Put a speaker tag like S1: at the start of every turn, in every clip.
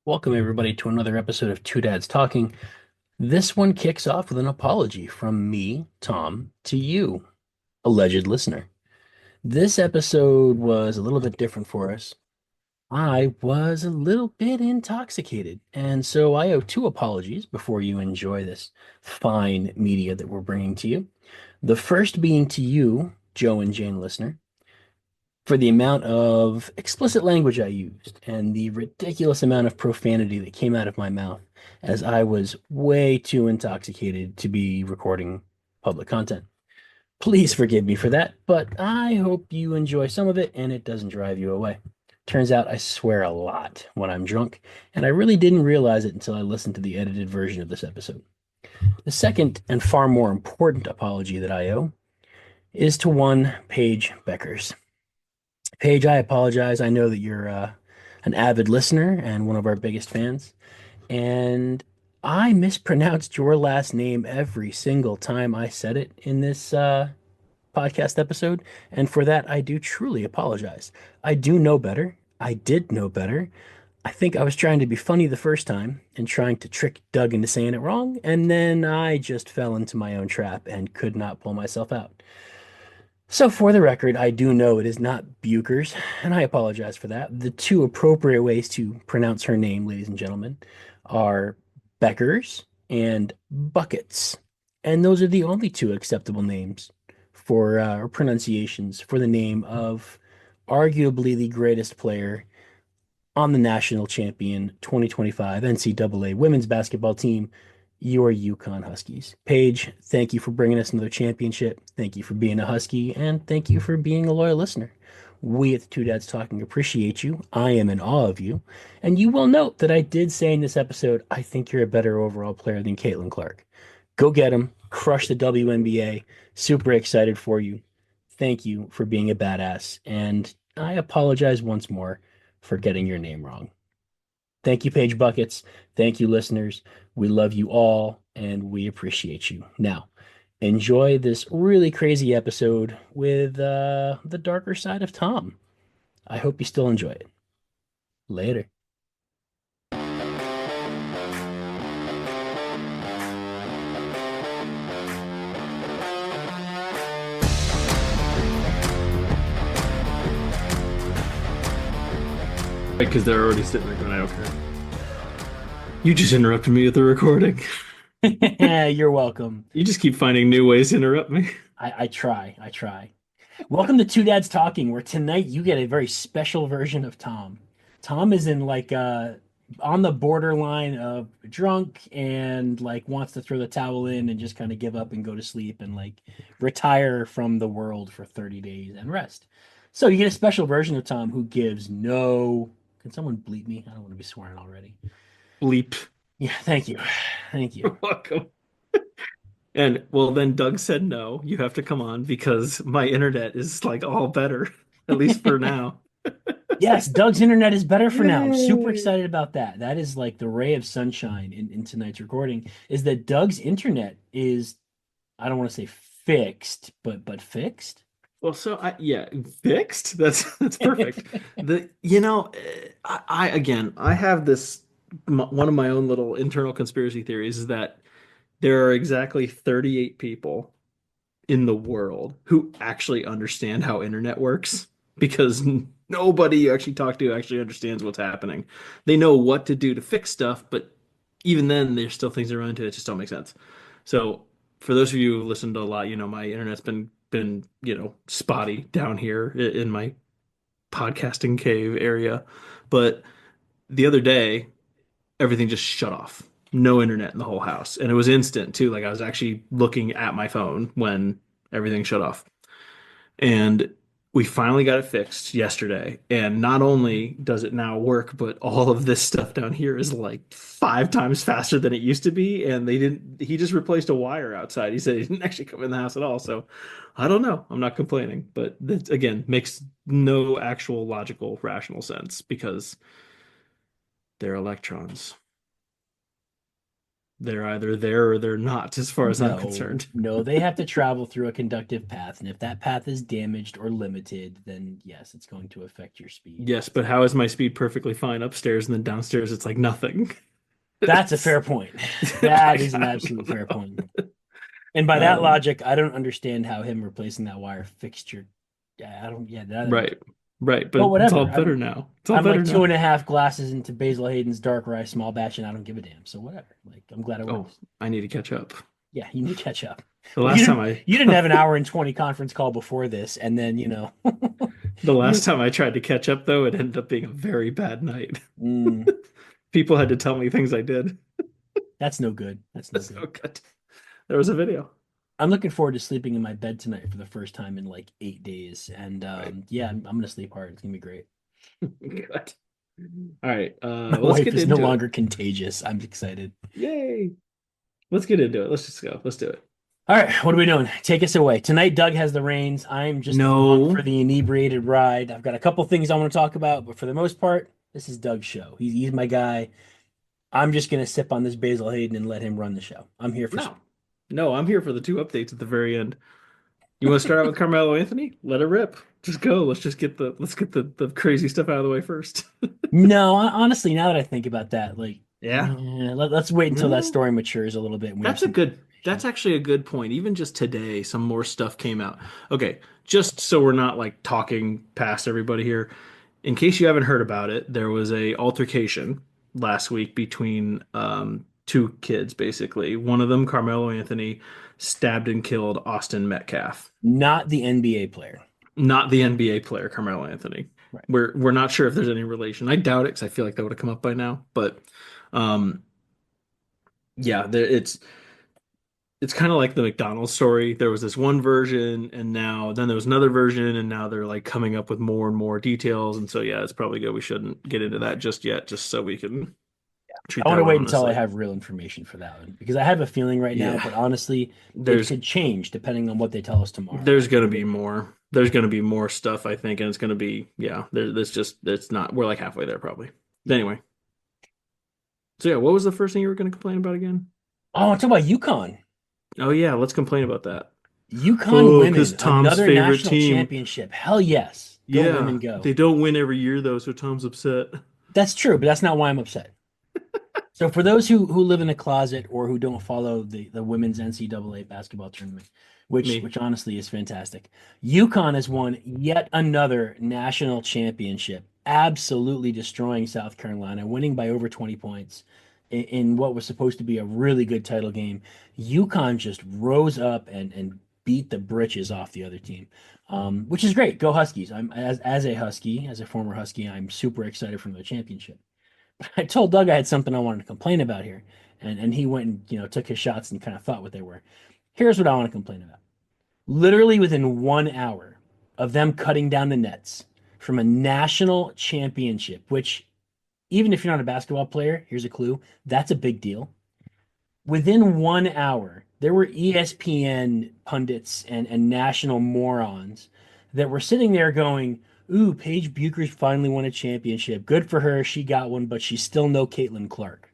S1: Welcome, everybody, to another episode of Two Dads Talking. This one kicks off with an apology from me, Tom, to you, alleged listener. This episode was a little bit different for us. I was a little bit intoxicated, and so I owe two apologies before you enjoy this fine media that we're bringing to you. The first being to you, Joe and Jane listener, for the amount of explicit language I used and the ridiculous amount of profanity that came out of my mouth as I was way too intoxicated to be recording public content. Please forgive me for that, but I hope you enjoy some of it and it doesn't drive you away. Turns out I swear a lot when I'm drunk, and I really didn't realize it until I listened to the edited version of this episode. The second and far more important apology that I owe is to one Paige Beckers. Paige, I apologize. I know that you're an avid listener and one of our biggest fans, and I mispronounced your last name every single time I said it in this podcast episode, and for that, I do truly apologize. I do know better. I did know better. I think I was trying to be funny the first time and trying to trick Doug into saying it wrong, and then I just fell into my own trap and could not pull myself out. So, for the record, I do know it is not Bueckers, and I apologize for that. The two appropriate ways to pronounce her name, ladies and gentlemen, are Beckers and Buckets. And those are the only two acceptable names for or pronunciations for the name of arguably the greatest player on the national champion 2025 NCAA women's basketball team, your Yukon Huskies. Paige, thank you for bringing us another championship. Thank you for being a Husky, and thank you for being a loyal listener. We at the Two Dads Talking appreciate you. I am in awe of you. And you will note that I did say in this episode, I think you're a better overall player than Caitlin Clark. Go get him. Crush the WNBA. Super excited for you. Thank you for being a badass. And I apologize once more for getting your name wrong. Thank you, Paige Buckets. Thank you, listeners. We love you all and we appreciate you. Now, enjoy this really crazy episode with the darker side of Tom. I hope you still enjoy it. Later.
S2: Because they're already sitting there going, I don't care. You just interrupted me with the recording.
S1: You're welcome.
S2: You just keep finding new ways to interrupt me.
S1: I try. I try. Welcome to Two Dads Talking, where tonight you get a very special version of Tom. Tom is in like on the borderline of drunk and like wants to throw the towel in and just kind of give up and go to sleep and like retire from the world for 30 days and rest. So you get a special version of Tom who gives no. Can someone bleep me? I don't want to be swearing already.
S2: Bleep.
S1: Yeah, thank you. Thank you.
S2: You're welcome. And well, then Doug said no, you have to come on because my internet is like all better, at least for now.
S1: Yes, Doug's internet is better for now. I'm super
S2: Yay.
S1: excited about that. That is like the ray of sunshine in tonight's recording is that Doug's internet is, I don't want to say fixed, but fixed.
S2: Well, so yeah, fixed. That's perfect. I again, I have this one of my own little internal conspiracy theories is that there are exactly 38 people in the world who actually understand how internet works because nobody you actually talk to actually understands what's happening. They know what to do to fix stuff, but even then, there's still things that run into it that just don't make sense. So, for those of you who listened a lot, my internet's been spotty down here in my podcasting cave area, but the other day everything just shut off. No internet in the whole house. And it was instant too. Like I was actually looking at my phone when everything shut off. And we finally got it fixed yesterday. And not only does it now work, but all of this stuff down here is like 5 times faster than it used to be. And he just replaced a wire outside. He said he didn't actually come in the house at all. So I don't know. I'm not complaining. But that, again, makes no actual logical, rational sense because they're electrons. They're either there or they're not, as far as I'm
S1: No,
S2: concerned.
S1: no, they have to travel through a conductive path, and if that path is damaged or limited, then yes, it's going to affect your speed.
S2: Yes, but how is my speed perfectly fine upstairs and then downstairs it's like nothing?
S1: That's a
S2: It's
S1: fair point. That
S2: like
S1: is an
S2: I don't
S1: absolute fair point.
S2: know.
S1: And by that
S2: Um,
S1: logic, I don't understand how him replacing that wire fixed your. Yeah, I don't. Yeah, that doesn't.
S2: right, right, but
S1: But
S2: it's all
S1: whatever.
S2: better now. It's all
S1: I'm
S2: better
S1: like two
S2: now.
S1: and a half glasses into Basil Hayden's Dark Rye small batch, and I don't give a damn. So whatever. Like I'm glad it
S2: Oh,
S1: works.
S2: I need to catch up.
S1: Yeah, you need to catch up.
S2: The
S1: Well,
S2: last time I
S1: you didn't have an hour and 20 conference call before this, and then
S2: the last
S1: you.
S2: time I tried to catch up though, it ended up being a very bad night.
S1: Mm,
S2: People had to tell me things I did.
S1: that's no good. That's no
S2: That's
S1: good.
S2: no good. There was a video.
S1: I'm looking forward to sleeping in my bed tonight for the first time in like 8 days, and
S2: Right.
S1: yeah, I'm gonna sleep hard. It's gonna be great.
S2: Good. All right.
S1: My
S2: Well, let's
S1: wife
S2: get
S1: is no
S2: into it.
S1: longer contagious. I'm excited.
S2: Yay. Let's get into it. Let's just go. Let's do it.
S1: All right, what are we doing? Take us away. Tonight, Doug has the reins. I'm just along for
S2: No.
S1: the inebriated ride. I've got a couple things I want to talk about, but for the most part, this is Doug's show. He's my guy. I'm just gonna sip on this Basil Hayden and let him run the show. I'm here for
S2: No. No, I'm here for the two updates at the very end. You want to start out with Carmelo Anthony? Let it rip. Just go. Let's get the crazy stuff out of the way first.
S1: no. Honestly, now that I think about that, like,
S2: Yeah.
S1: let's wait until that
S2: No.
S1: story matures a little bit and we have
S2: That's a
S1: some
S2: good
S1: information.
S2: that's actually a good point. Even just today, some more stuff came out. Okay, just so we're not like talking past everybody here. In case you haven't heard about it, there was a altercation last week between two kids basically. One of them, Carmelo Anthony, stabbed and killed Austin Metcalf.
S1: Not the NBA player.
S2: Not the NBA player Carmelo Anthony.
S1: Right.
S2: We're not sure if there's any relation. I doubt it because I feel like that would have come up by now. But um yeah, it's kind of like the McDonald's story. There was this one version, and now then there was another version, and now they're like coming up with more and more details. And so, yeah, it's probably good. We shouldn't get into that just yet, just so we can treat
S1: I want
S2: that
S1: to
S2: one
S1: wait until I
S2: honestly.
S1: have real information for that one because I have a feeling right now,
S2: Yeah,
S1: but honestly, it
S2: there's
S1: could change depending on what they tell us tomorrow.
S2: there's gonna be more. There's gonna be more stuff, I think, and it's gonna be yeah. There's just it's not. We're like halfway there probably.
S1: Yeah.
S2: Anyway, so yeah, what was the first thing you were gonna complain about again?
S1: Oh, talk about UConn.
S2: Oh yeah, let's complain about that.
S1: UConn
S2: Oh, because
S1: women,
S2: Tom's
S1: another
S2: favorite
S1: national
S2: team.
S1: championship. Hell yes. Go
S2: Yeah,
S1: women go.
S2: they don't win every year though, so Tom's upset.
S1: That's true, but that's not why I'm upset. So for those who live in a closet or who don't follow the women's NCAA basketball tournament,
S2: Me.
S1: which honestly is fantastic, UConn has won yet another national championship, absolutely destroying South Carolina, winning by over 20 points in what was supposed to be a really good title game. UConn just rose up and beat the britches off the other team, which is great. Go Huskies! I'm as a Husky, as a former Husky, I'm super excited for the championship. I told Doug I had something I wanted to complain about here, and he went and took his shots and kind of thought what they were. Here's what I want to complain about. Literally within 1 hour of them cutting down the nets from a national championship, which even if you're not a basketball player, here's a clue, that's a big deal. Within 1 hour, there were ESPN pundits and national morons that were sitting there going, "Ooh, Paige Bueckers finally won a championship. Good for her. She got one, but she's still no Caitlin Clark."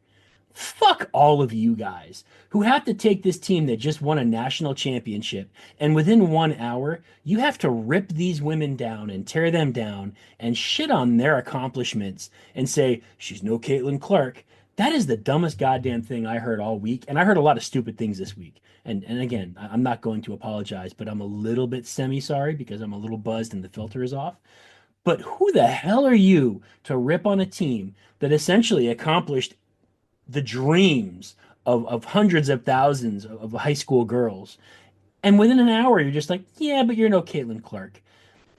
S1: Fuck all of you guys who have to take this team that just won a national championship and within 1 hour, you have to rip these women down and tear them down and shit on their accomplishments and say, she's no Caitlin Clark. That is the dumbest goddamn thing I heard all week. And I heard a lot of stupid things this week. And again, I'm not going to apologize, but I'm a little bit semi sorry because I'm a little buzzed and the filter is off. But who the hell are you to rip on a team that essentially accomplished the dreams of hundreds of thousands of high school girls. And within an hour, you're just like, yeah, but you're no Caitlin Clark.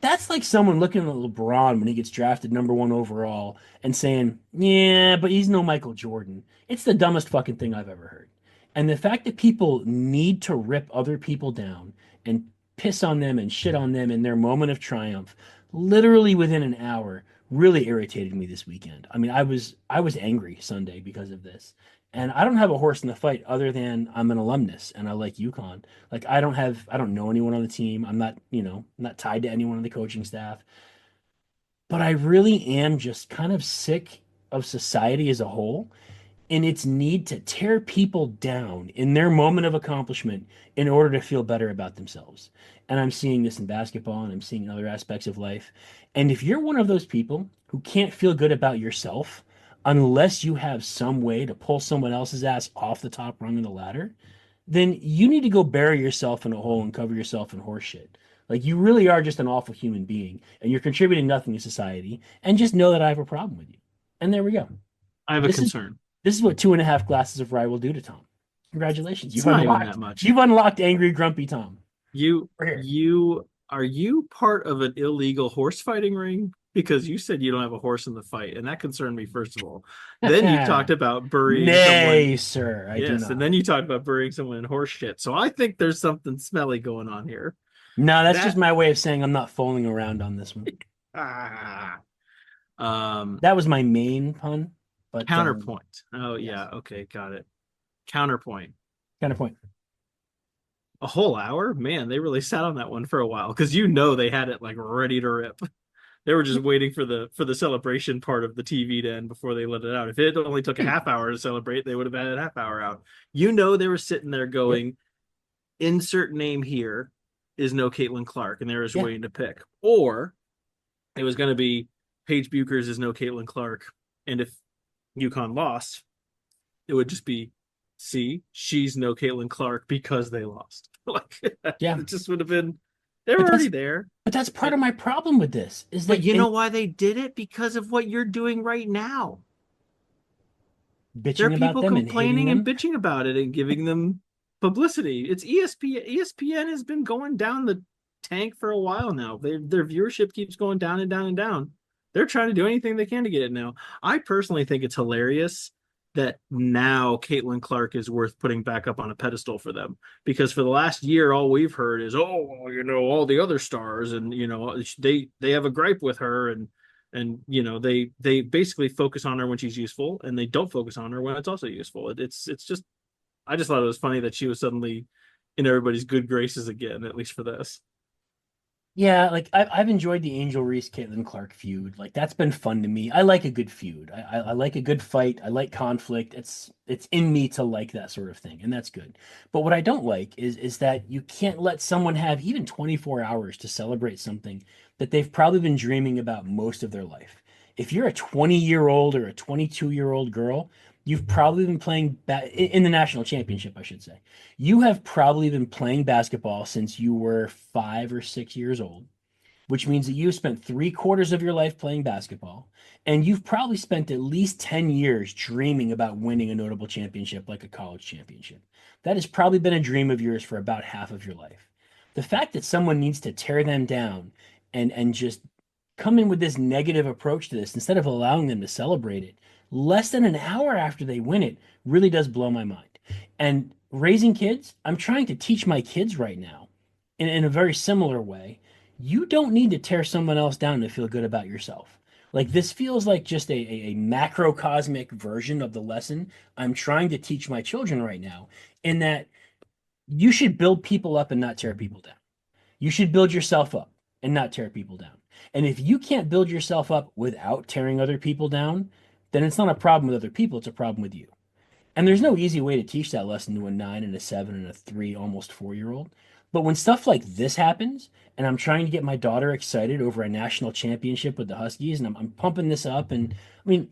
S1: That's like someone looking at LeBron when he gets drafted number one overall and saying, yeah, but he's no Michael Jordan. It's the dumbest fucking thing I've ever heard. And the fact that people need to rip other people down and piss on them and shit on them in their moment of triumph, literally within an hour, really irritated me this weekend. I mean, I was angry Sunday because of this. And I don't have a horse in the fight other than I'm an alumnus and I like UConn. Like I don't know anyone on the team. I'm not, I'm not tied to anyone on the coaching staff. But I really am just kind of sick of society as a whole. in its need to tear people down in their moment of accomplishment in order to feel better about themselves. And I'm seeing this in basketball and I'm seeing in other aspects of life. And if you're one of those people who can't feel good about yourself unless you have some way to pull someone else's ass off the top rung of the ladder, then you need to go bury yourself in a hole and cover yourself in horse shit. Like you really are just an awful human being and you're contributing nothing to society. And just know that I have a problem with you. And there we go.
S2: I have a
S1: This is
S2: concern.
S1: this is what 2.5 glasses of rye will do to Tom. Congratulations.
S2: It's not even that
S1: You've
S2: much.
S1: unlocked angry, grumpy Tom.
S2: You
S1: We're here.
S2: you are you part of an illegal horse fighting ring? Because you said you don't have a horse in the fight, and that concerned me first of all. Then you talked about burying someone.
S1: Nay, sir, I do
S2: Yes, and
S1: not.
S2: then you talked about burying someone in horse shit. So I think there's something smelly going on here.
S1: No, that's just
S2: That
S1: my way of saying I'm not fooling around on this one.
S2: ah um
S1: That was my main pun, but
S2: counterpoint. Oh
S1: yes,
S2: yeah, okay, got it. Counterpoint.
S1: kind of point.
S2: A whole hour? Man, they really sat on that one for a while because you know they had it like ready to rip. They were just waiting for the celebration part of the TV to end before they let it out. If it only took a half hour to celebrate, they would have had a half hour out. You know they were sitting there
S1: Yep.
S2: going, insert name here is no Caitlin Clark, and they were just
S1: Yeah.
S2: waiting to pick. Or it was going to be Paige Bueckers is no Caitlin Clark, and if UConn lost, it would just be, see, she's no Caitlin Clark because they lost. Like
S1: Yeah.
S2: it just would have been, they were
S1: But
S2: already
S1: that's
S2: there.
S1: but that's part
S2: And,
S1: of my problem with this is
S2: but
S1: that
S2: you
S1: in
S2: know why they did it? Because of what you're doing right now. There are
S1: bitching about
S2: people
S1: them and hating
S2: complaining and
S1: them.
S2: bitching about it and giving them publicity. It's ESPN. ESPN has been going down the tank for a while now. Their viewership keeps going down and down and down. They're trying to do anything they can to get it now. I personally think it's hilarious that now Caitlin Clark is worth putting back up on a pedestal for them, because for the last year all we've heard is, oh well, all the other stars, and they have a gripe with her, and they basically focus on her when she's useful and they don't focus on her when it's also useful. It's just, I just thought it was funny that she was suddenly in everybody's good graces again, at least for this.
S1: Yeah, like I've enjoyed the Angel Reese Caitlin Clark feud. Like that's been fun to me. I like a good feud. I like a good fight. I like conflict. It's in me to like that sort of thing, and that's good. But what I don't like is that you can't let someone have even 24 hours to celebrate something that they've probably been dreaming about most of their life. If you're a 20-year-old or a 22-year-old girl, you've probably been playing in the national championship, I should say. You have probably been playing basketball since you were 5 or 6 years old, which means that you've spent 3/4 of your life playing basketball, and you've probably spent at least 10 years dreaming about winning a notable championship like a college championship. That has probably been a dream of yours for about half of your life. The fact that someone needs to tear them down and just come in with this negative approach to this instead of allowing them to celebrate it less than an hour after they win it really does blow my mind. And raising kids, I'm trying to teach my kids right now in a very similar way. You don't need to tear someone else down to feel good about yourself. Like this feels like just a macrocosmic version of the lesson I'm trying to teach my children right now, in that you should build people up and not tear people down. You should build yourself up and not tear people down. And if you can't build yourself up without tearing other people down, then it's not a problem with other people, it's a problem with you. And there's no easy way to teach that lesson to a 9 and a 7 and a 3, almost 4 year old. But when stuff like this happens, and I'm trying to get my daughter excited over a national championship with the Huskies, and I'm pumping this up, and I mean,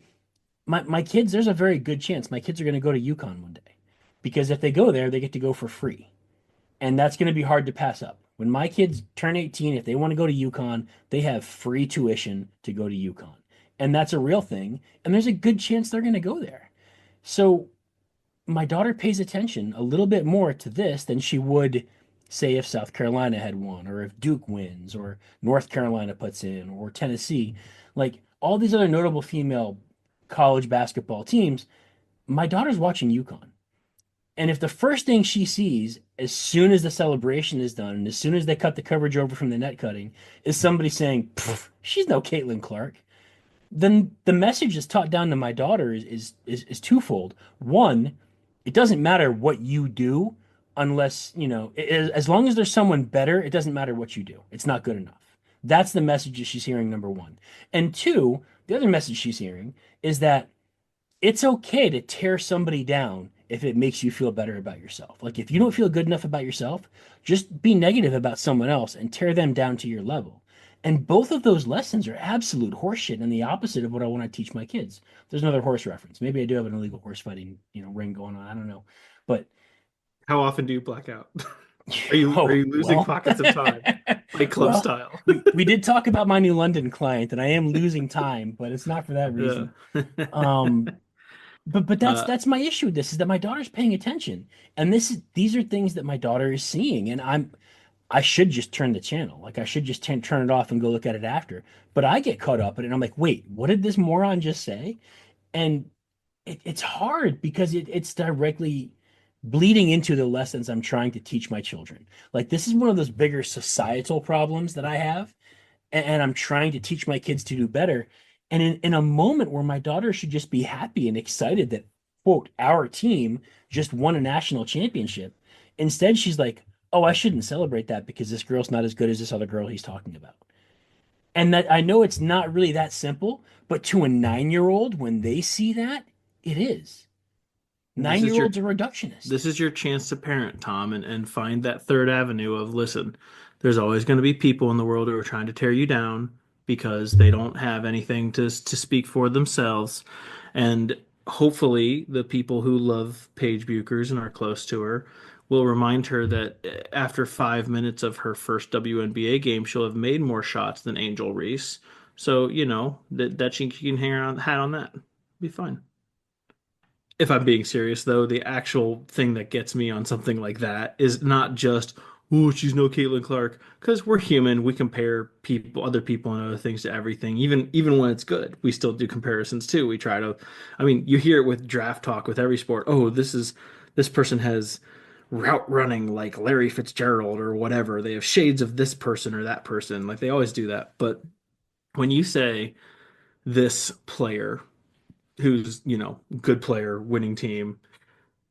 S1: my kids, there's a very good chance my kids are going to go to UConn one day. Because if they go there, they get to go for free. And that's going to be hard to pass up. When my kids turn 18, if they want to go to UConn, they have free tuition to go to UConn. And that's a real thing. And there's a good chance they're going to go there. So my daughter pays attention a little bit more to this than she would, say, if South Carolina had won, or if Duke wins, or North Carolina puts in, or Tennessee. Like all these other notable female college basketball teams, my daughter's watching UConn. And if the first thing she sees as soon as the celebration is done, and as soon as they cut the coverage over from the net cutting, is somebody saying, she's no Caitlin Clark, then the message that's taught down to my daughter is twofold. One, it doesn't matter what you do unless, as long as there's someone better, it doesn't matter what you do. It's not good enough. That's the message that she's hearing, number one. And two, the other message she's hearing is that it's okay to tear somebody down if it makes you feel better about yourself. Like if you don't feel good enough about yourself, just be negative about someone else and tear them down to your level. And both of those lessons are absolute horseshit and the opposite of what I want to teach my kids. There's another horse reference. Maybe I do have an illegal horse fighting, ring going on. I don't know. But
S2: How often do you black out? Are
S1: oh,
S2: you losing
S1: well.
S2: pockets of time, Fight Club
S1: Well,
S2: style?
S1: we did talk about my new London client and I am losing time, but it's not for that
S2: Yeah.
S1: reason. Um, but that's
S2: uh,
S1: that's my issue with this is that my daughter's paying attention. And these are things that my daughter is seeing. And I should just turn the channel. Like I should just turn it off and go look at it after. But I get caught up in it and I'm like, wait, what did this moron just say? And it's hard because it's directly bleeding into the lessons I'm trying to teach my children. Like this is one of those bigger societal problems that I have, and I'm trying to teach my kids to do better. And in a moment where my daughter should just be happy and excited that, quote, our team just won a national championship, instead she's like, oh, I shouldn't celebrate that because this girl's not as good as this other girl he's talking about. And that I know it's not really that simple, but to a 9-year-old, when they see that, it is.
S2: this
S1: Nine
S2: is
S1: year
S2: your
S1: olds are reductionist.
S2: this is your chance to parent, Tom, and find that third avenue of listen, there's always going to be people in the world who are trying to tear you down because they don't have anything to speak for themselves. And hopefully the people who love Paige Bueckers and are close to her will remind her that after 5 minutes of her first WNBA game, she'll have made more shots than Angel Reese. So, that she can hang her hat on that. Be fine. If I'm being serious, though, the actual thing that gets me on something like that is not just, oh, she's no Caitlin Clark, because we're human. We compare people, other people, and other things to everything. Even when it's good, we still do comparisons too. We try to, I mean, you hear it with draft talk with every sport. Oh, this person has route running like Larry Fitzgerald or whatever. They have shades of this person or that person. Like they always do that. But when you say this player who's, good player, winning team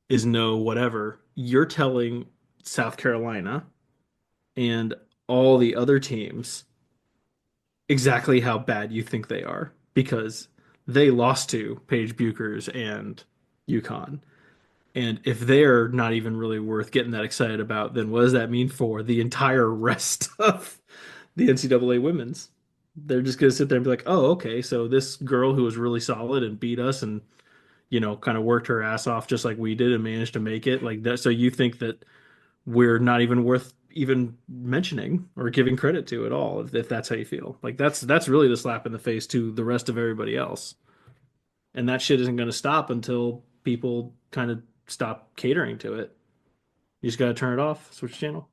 S2: is no whatever, you're telling South Carolina and all the other teams exactly how bad you think they are because they lost to Paige Bueckers and UConn. And if they're not even really worth getting that excited about, then what does that mean for the entire rest of the NCAA women's? They're just going to sit there and be like, oh, okay, so this girl who was really solid and beat us and kind of worked her ass off just like we did and managed to make it like that. So you think that we're not even worth even mentioning or giving credit to at all, if that's how you feel. Like that's really the slap in the face to the rest of everybody else. And that shit isn't going to stop until people kind of stop catering to it. You just got to turn it off, switch channel.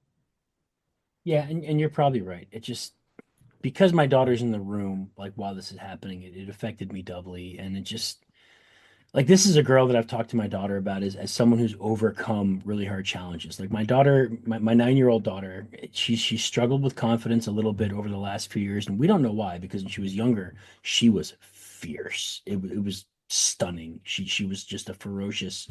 S1: Yeah, and you're probably right. It just because my daughter's in the room, like while this is happening, it affected me doubly. And it just like this is a girl that I've talked to my daughter about as someone who's overcome really hard challenges. Like my daughter, my 9-year-old daughter, she struggled with confidence a little bit over the last few years, and we don't know why, because when she was younger, she was fierce. It was stunning. She was just a ferocious,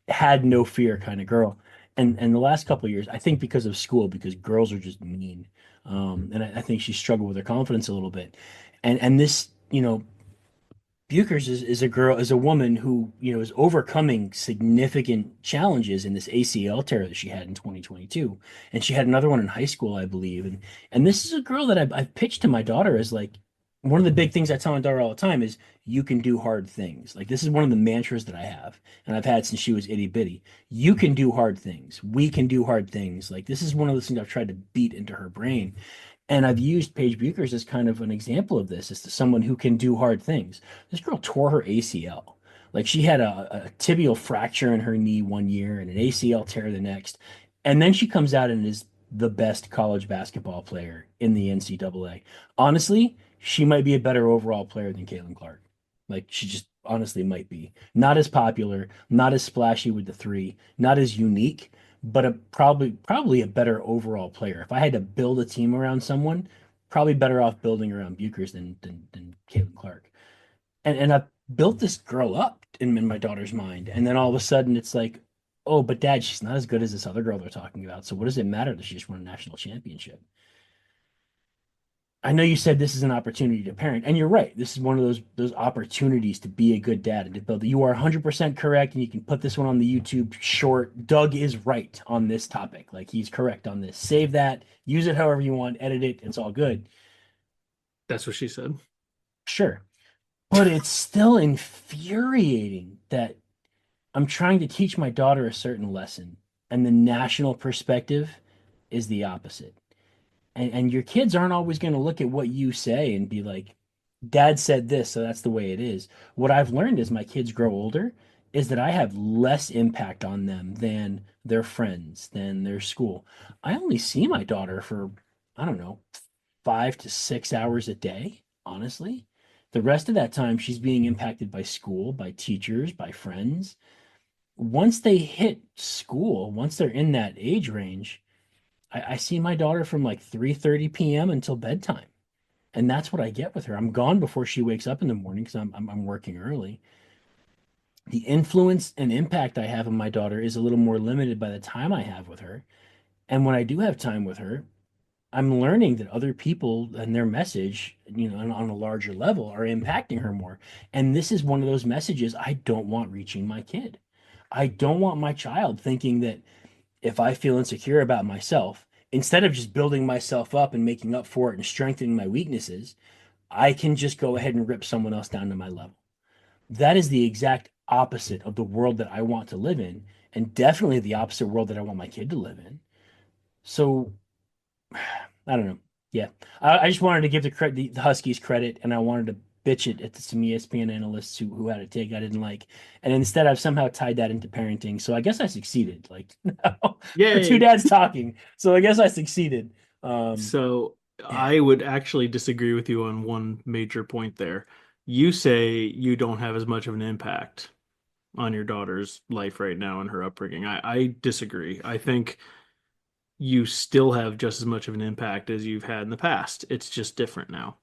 S1: had no fear kind of girl. And the last couple of years, I think because of school, because girls are just mean. And I think she struggled with her confidence a little bit. And this, Buchers is a woman who, is overcoming significant challenges in this ACL tear that she had in 2022. And she had another one in high school, I believe. And this is a girl that I've pitched to my daughter as like one of the big things I tell my daughter all the time is you can do hard things. Like this is one of the mantras that I have, and I've had since she was itty bitty. You can do hard things. We can do hard things. Like this is one of those things I've tried to beat into her brain. And I've used Paige Bueckers as kind of an example of this, as to someone who can do hard things. This girl tore her ACL. Like she had a tibial fracture in her knee one year and an ACL tear the next. And then she comes out and is the best college basketball player in the NCAA. Honestly, she might be a better overall player than Caitlin Clark. Like she just honestly might be. Not as popular, not as splashy with the three, not as unique, but probably a better overall player. If I had to build a team around someone, probably better off building around Buchers than Caitlin Clark. And I've built this girl up in my daughter's mind, and then all of a sudden it's like, oh, but Dad, she's not as good as this other girl they're talking about. So what does it matter that she just won a national championship? I know you said this is an opportunity to parent, and you're right. This is one of those opportunities to be a good dad and to build. You are 100% correct, and you can put this one on the YouTube short. Doug is right on this topic. Like he's correct on this. Save that, use it however you want, edit it. It's all good.
S2: That's what she said.
S1: Sure. But it's still infuriating that I'm trying to teach my daughter a certain lesson, and the national perspective is the opposite. And your kids aren't always going to look at what you say and be like, Dad said this, so that's the way it is. What I've learned as my kids grow older is that I have less impact on them than their friends, than their school. I only see my daughter for, I don't know, 5 to 6 hours a day, honestly. The rest of that time, she's being impacted by school, by teachers, by friends. Once they hit school, once they're in that age range, I see my daughter from like 3:30 p.m. until bedtime. And that's what I get with her. I'm gone before she wakes up in the morning because I'm working early. The influence and impact I have on my daughter is a little more limited by the time I have with her. And when I do have time with her, I'm learning that other people and their message, on a larger level are impacting her more. And this is one of those messages I don't want reaching my kid. I don't want my child thinking that if I feel insecure about myself, instead of just building myself up and making up for it and strengthening my weaknesses, I can just go ahead and rip someone else down to my level. That is the exact opposite of the world that I want to live in, and definitely the opposite world that I want my kid to live in. So I don't know. Yeah, I just wanted to give the Huskies credit, and I wanted to bitch it at some ESPN analysts who had a take I didn't like, and instead I've somehow tied that into parenting. So I guess I succeeded. Like for two
S2: Yay.
S1: dads talking. So I guess I succeeded. Um,
S2: So I would actually disagree with you on one major point there. You say you don't have as much of an impact on your daughter's life right now and her upbringing. I disagree. I think you still have just as much of an impact as you've had in the past. It's just different now.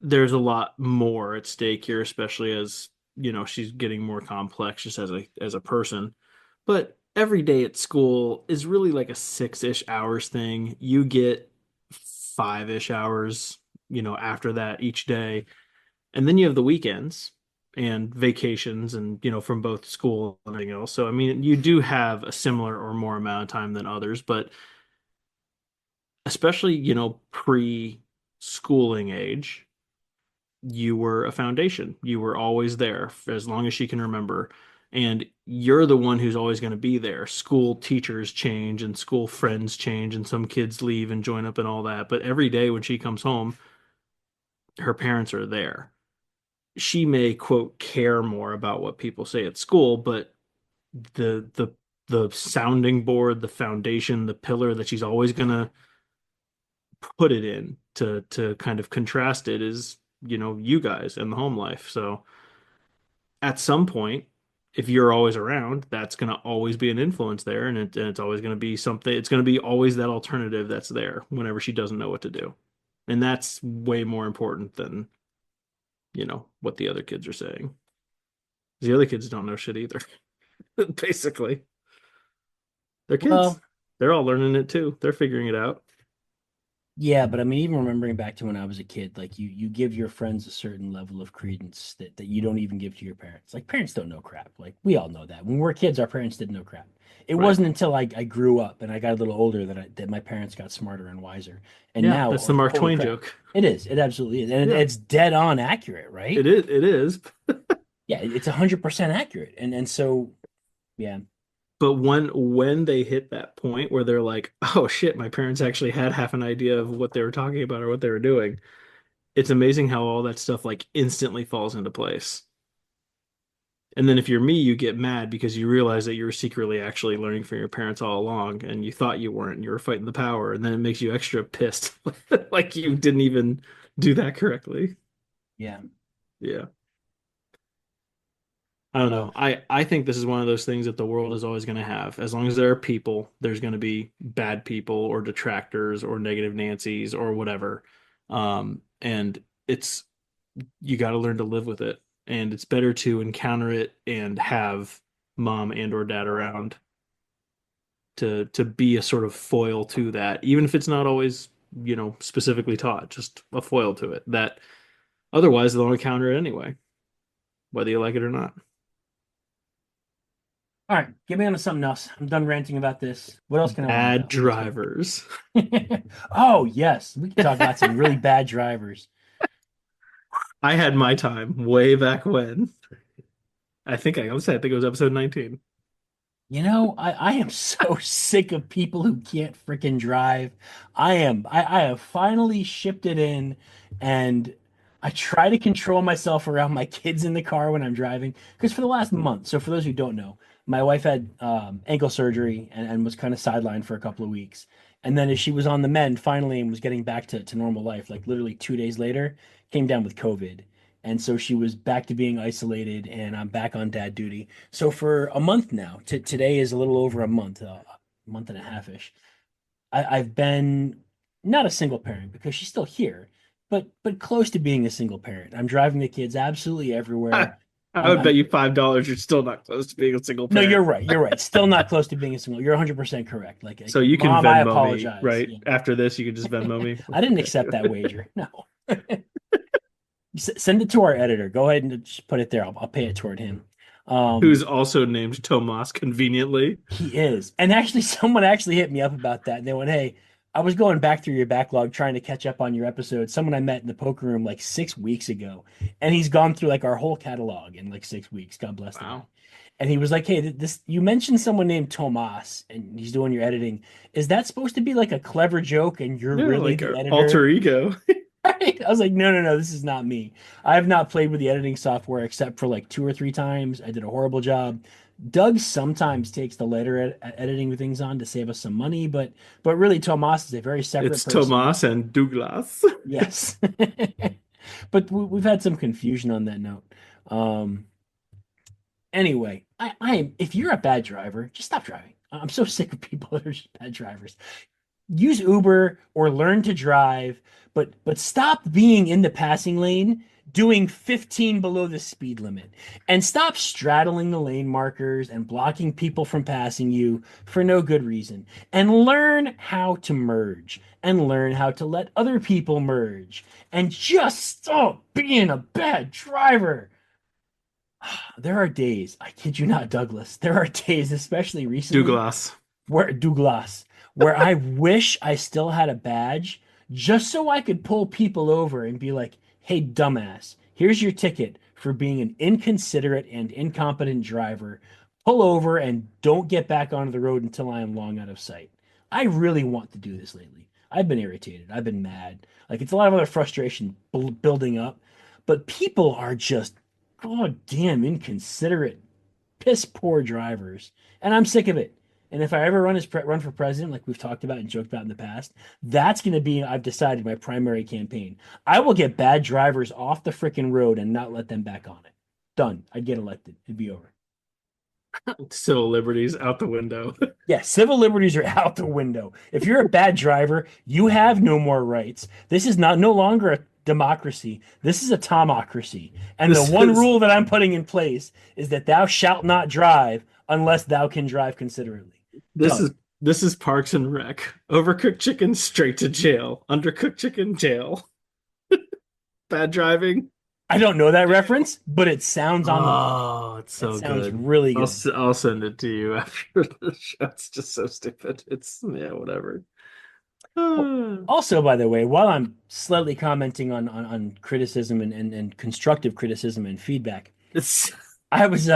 S2: There's a lot more at stake here, especially as, she's getting more complex just as a person. But every day at school is really like a 6-ish hours thing. You get 5-ish hours, after that each day. And then you have the weekends and vacations and, from both school and everything else. So, I mean, you do have a similar or more amount of time than others, but especially, pre-schooling age, you were a foundation. You were always there for as long as she can remember. And you're the one who's always going to be there. School teachers change and school friends change, and some kids leave and join up and all that. But every day when she comes home, her parents are there. She may, quote, care more about what people say at school, but the sounding board, the foundation, the pillar that she's always going to put it in to kind of contrast it is, you guys and the home life. So at some point, if you're always around, that's going to always be an influence there, and it's always going to be something. It's going to be always that alternative that's there whenever she doesn't know what to do, and that's way more important than what the other kids are saying. The other kids don't know shit either. Basically, they're kids.
S1: well,
S2: They're all learning it too. They're figuring it out.
S1: yeah, but I mean, even remembering back to when I was a kid, like you give your friends a certain level of credence that you don't even give to your parents. Like parents don't know crap. Like we all know that. When we were kids, our parents didn't know crap. It
S2: Right.
S1: wasn't until I grew up and I got a little older that my parents got smarter and wiser. And
S2: Yeah,
S1: now,
S2: that's the Mark
S1: holy
S2: Twain
S1: crap,
S2: joke.
S1: it is. It absolutely is, and
S2: Yeah,
S1: it's dead on accurate, right?
S2: it is. It is.
S1: Yeah, it's 100% accurate. And so yeah,
S2: But when they hit that point where they're like, "Oh shit, my parents actually had half an idea of what they were talking about or what they were doing," it's amazing how all that stuff like instantly falls into place. And then if you're me, you get mad because you realize that you were secretly actually learning from your parents all along and you thought you weren't, and you were fighting the power, and then it makes you extra pissed like you didn't even do that correctly.
S1: yeah.
S2: Yeah. I don't know. I think this is one of those things that the world is always going to have. As long as there are people, there's going to be bad people or detractors or negative Nancy's or whatever. And it's you got to learn to live with it. And it's better to encounter it and have mom and or dad around to be a sort of foil to that, even if it's not always specifically taught, just a foil to it that otherwise they'll encounter it anyway, whether you like it or not.
S1: All right, get me on to something else. I'm done ranting about this. What else can I learn
S2: Bad
S1: about? Let's go.
S2: drivers.
S1: Oh, yes. We can talk about some really bad drivers.
S2: I had my time way back when. I think it was episode 19.
S1: I am so sick of people who can't freaking drive. I have finally shipped it in, and I try to control myself around my kids in the car when I'm driving. Because for the last month, so for those who don't know, my wife had ankle surgery and was kind of sidelined for a couple of weeks. And then as she was on the mend finally and was getting back to normal life, like literally 2 days later, came down with COVID. And so she was back to being isolated, and I'm back on dad duty. So for a month now, today is a little over a month and a half ish. I've been not a single parent because she's still here, but close to being a single parent. I'm driving the kids absolutely
S2: I,
S1: everywhere.
S2: I
S1: I'm,
S2: would bet
S1: I'm
S2: you $5 you're still not close to being a single
S1: no,
S2: parent.
S1: you're right. You're right. Still not close to being a single. You're 100% correct.
S2: So you can
S1: Mom, I
S2: Venmo me,
S1: apologize.
S2: right?
S1: Yeah.
S2: After this, you can just Venmo me.
S1: I didn't accept that wager. No. Send it to our editor. Go ahead and just put it there. I'll pay it toward him.
S2: Who's
S1: Um,
S2: also named Tomas conveniently.
S1: He is. And actually, someone actually hit me up about that. And they went, Hey, I was going back through your backlog trying to catch up on your episodes. Someone I met in the poker room like 6 weeks ago. And he's gone through like our whole catalog in like 6 weeks. God bless the guy.
S2: Wow.
S1: And he was like, Hey, this you mentioned someone named Tomas and he's doing your editing. Is that supposed to be like a clever joke and you're
S2: Yeah,
S1: really
S2: like
S1: the
S2: a alter
S1: editor?
S2: ego.
S1: Right? I was like, no, no, no, this is not me. I have not played with the editing software except for like 2 or 3 times. I did a horrible job. Doug sometimes takes the later editing things on to save us some money, but really Tomas is a very separate
S2: It's
S1: person.
S2: Tomas and Douglas.
S1: Yes. But we've had some confusion on that note. Um, anyway, if you're a bad driver, just stop driving. I'm so sick of people that are just bad drivers. Use Uber or learn to drive, but stop being in the passing lane doing 15 below the speed limit and stop straddling the lane markers and blocking people from passing you for no good reason and learn how to merge and learn how to let other people merge and just stop being a bad driver. There are days, I kid you not, Douglas, there are days, especially recently,
S2: Douglas.
S1: where Douglas, where I wish I still had a badge just so I could pull people over and be like, "Hey, dumbass, here's your ticket for being an inconsiderate and incompetent driver. Pull over and don't get back onto the road until I am long out of sight." I really want to do this lately. I've been irritated. I've been mad. Like it's a lot of other frustration building up, but people are just goddamn inconsiderate, piss poor drivers, and I'm sick of it. And if I ever run for president, like we've talked about and joked about in the past, that's going to be, I've decided, my primary campaign. I will get bad drivers off the freaking road and not let them back on it. Done. I'd get elected. It'd be over.
S2: Civil liberties out the window.
S1: Yeah, civil liberties are out the window. If you're a bad driver, you have no more rights. This is no longer a democracy. This is a tomocracy. And the
S2: This
S1: one
S2: is
S1: rule that I'm putting in place is that thou shalt not drive unless thou can drive considerately.
S2: this
S1: Done.
S2: is this is Parks and Rec. Overcooked chicken straight to jail. Undercooked chicken jail. Bad driving.
S1: I don't know that reference, but it sounds on the money.
S2: Oh, it's
S1: It
S2: so
S1: sounds
S2: good.
S1: really
S2: I'll
S1: good.
S2: s- I'll send it to you after the show. It's just so stupid. It's yeah, whatever.
S1: Well,
S2: Ah.
S1: also, by the way, while I'm slightly commenting on criticism and constructive criticism and feedback,
S2: It's
S1: I was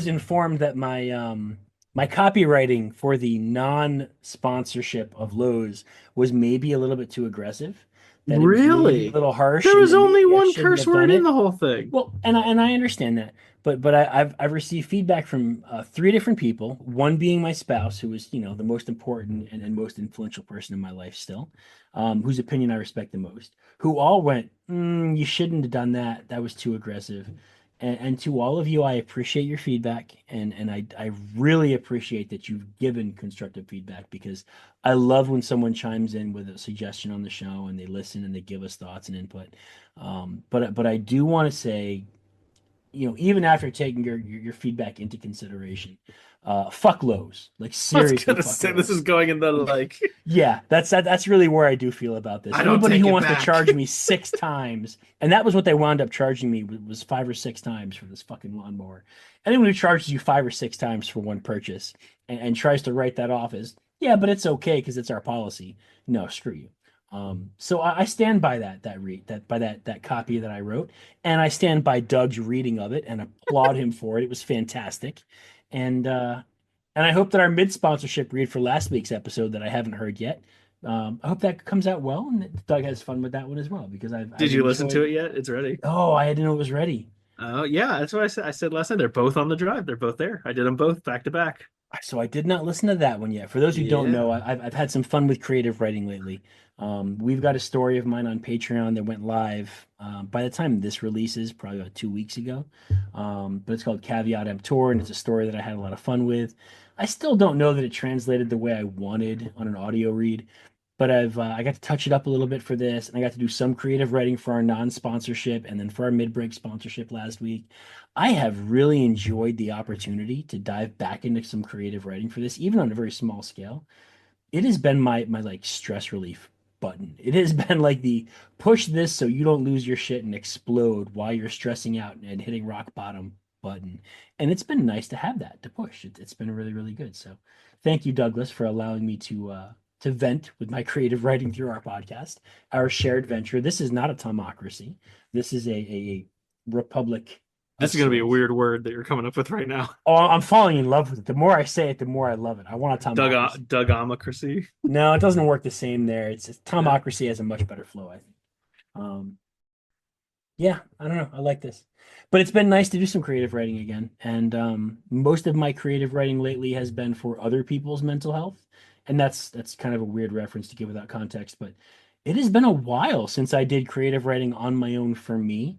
S1: informed that my copywriting for the non-sponsorship of Lowe's was maybe a little bit too aggressive, that it was maybe a
S2: really.
S1: little harsh,
S2: There
S1: and
S2: was
S1: that
S2: only
S1: maybe I
S2: one
S1: shouldn't
S2: curse
S1: have done
S2: word in
S1: it.
S2: the whole thing.
S1: Well, and I understand that, but I've received feedback from three different people. One being my spouse, who is the most important and most influential person in my life still, whose opinion I respect the most. Who all went, "You shouldn't have done that. That was too aggressive." And to all of you, I appreciate your feedback, and I really appreciate that you've given constructive feedback because I love when someone chimes in with a suggestion on the show and they listen and they give us thoughts and input. But I do want to say even after taking your feedback into consideration, fuck Lowe's. Like
S2: I was
S1: seriously,
S2: gonna
S1: fuck
S2: say this is
S1: Lowe's.
S2: going in the like,
S1: Yeah, that's really where I do feel about this.
S2: I don't
S1: Anybody who
S2: take it
S1: wants to
S2: back.
S1: charge me 6 times, and that was what they wound up charging me was 5 or 6 times for this fucking lawnmower. Anyone who charges you 5 or 6 times for one purchase and tries to write that off as, yeah, but it's okay because it's our policy. No, screw you. So I stand by that read that by that copy that I wrote, and I stand by Doug's reading of it and applaud him for it. It was fantastic, and I hope that our mid sponsorship read for last week's episode that I haven't heard yet. I hope that comes out well, and that Doug has fun with that one as well because I've
S2: Did you listen to
S1: enjoyed.
S2: it yet? It's ready.
S1: Oh, I didn't know it was ready.
S2: Oh yeah, that's what I said. I said last night. They're both on the drive. They're both there. I did them both back to back.
S1: So I did not listen to that one yet. For those who don't know,
S2: Yeah.
S1: I've had some fun with creative writing lately. We've got a story of mine on Patreon that went live by the time this releases, probably about 2 weeks ago. But it's called Caveat Emptor, and it's a story that I had a lot of fun with. I still don't know that it translated the way I wanted on an audio read, but I got to touch it up a little bit for this, and I got to do some creative writing for our non-sponsorship, and then for our mid-break sponsorship last week. I have really enjoyed the opportunity to dive back into some creative writing for this, even on a very small scale. It has been my like stress relief button. It has been like the push this so you don't lose your shit and explode while you're stressing out and hitting rock bottom button. And it's been nice to have that to push. It's been really, really good. So thank you, Douglas, for allowing me to vent with my creative writing through our podcast, our shared venture. This is not a tomocracy. This is a republic
S2: This
S1: of
S2: is gonna be a
S1: sorts.
S2: weird word that you're coming up with right now.
S1: Oh, I'm falling in love with it. The more I say it, the more I love it. I want a tomocracy.
S2: Dugomocracy.
S1: No, it doesn't work the same there. It's
S2: No.
S1: Tomocracy has a much better flow, I think. Um, yeah, I don't know. I like this, but it's been nice to do some creative writing again. And most of my creative writing lately has been for other people's mental health, and that's kind of a weird reference to give without context. But it has been a while since I did creative writing on my own for me,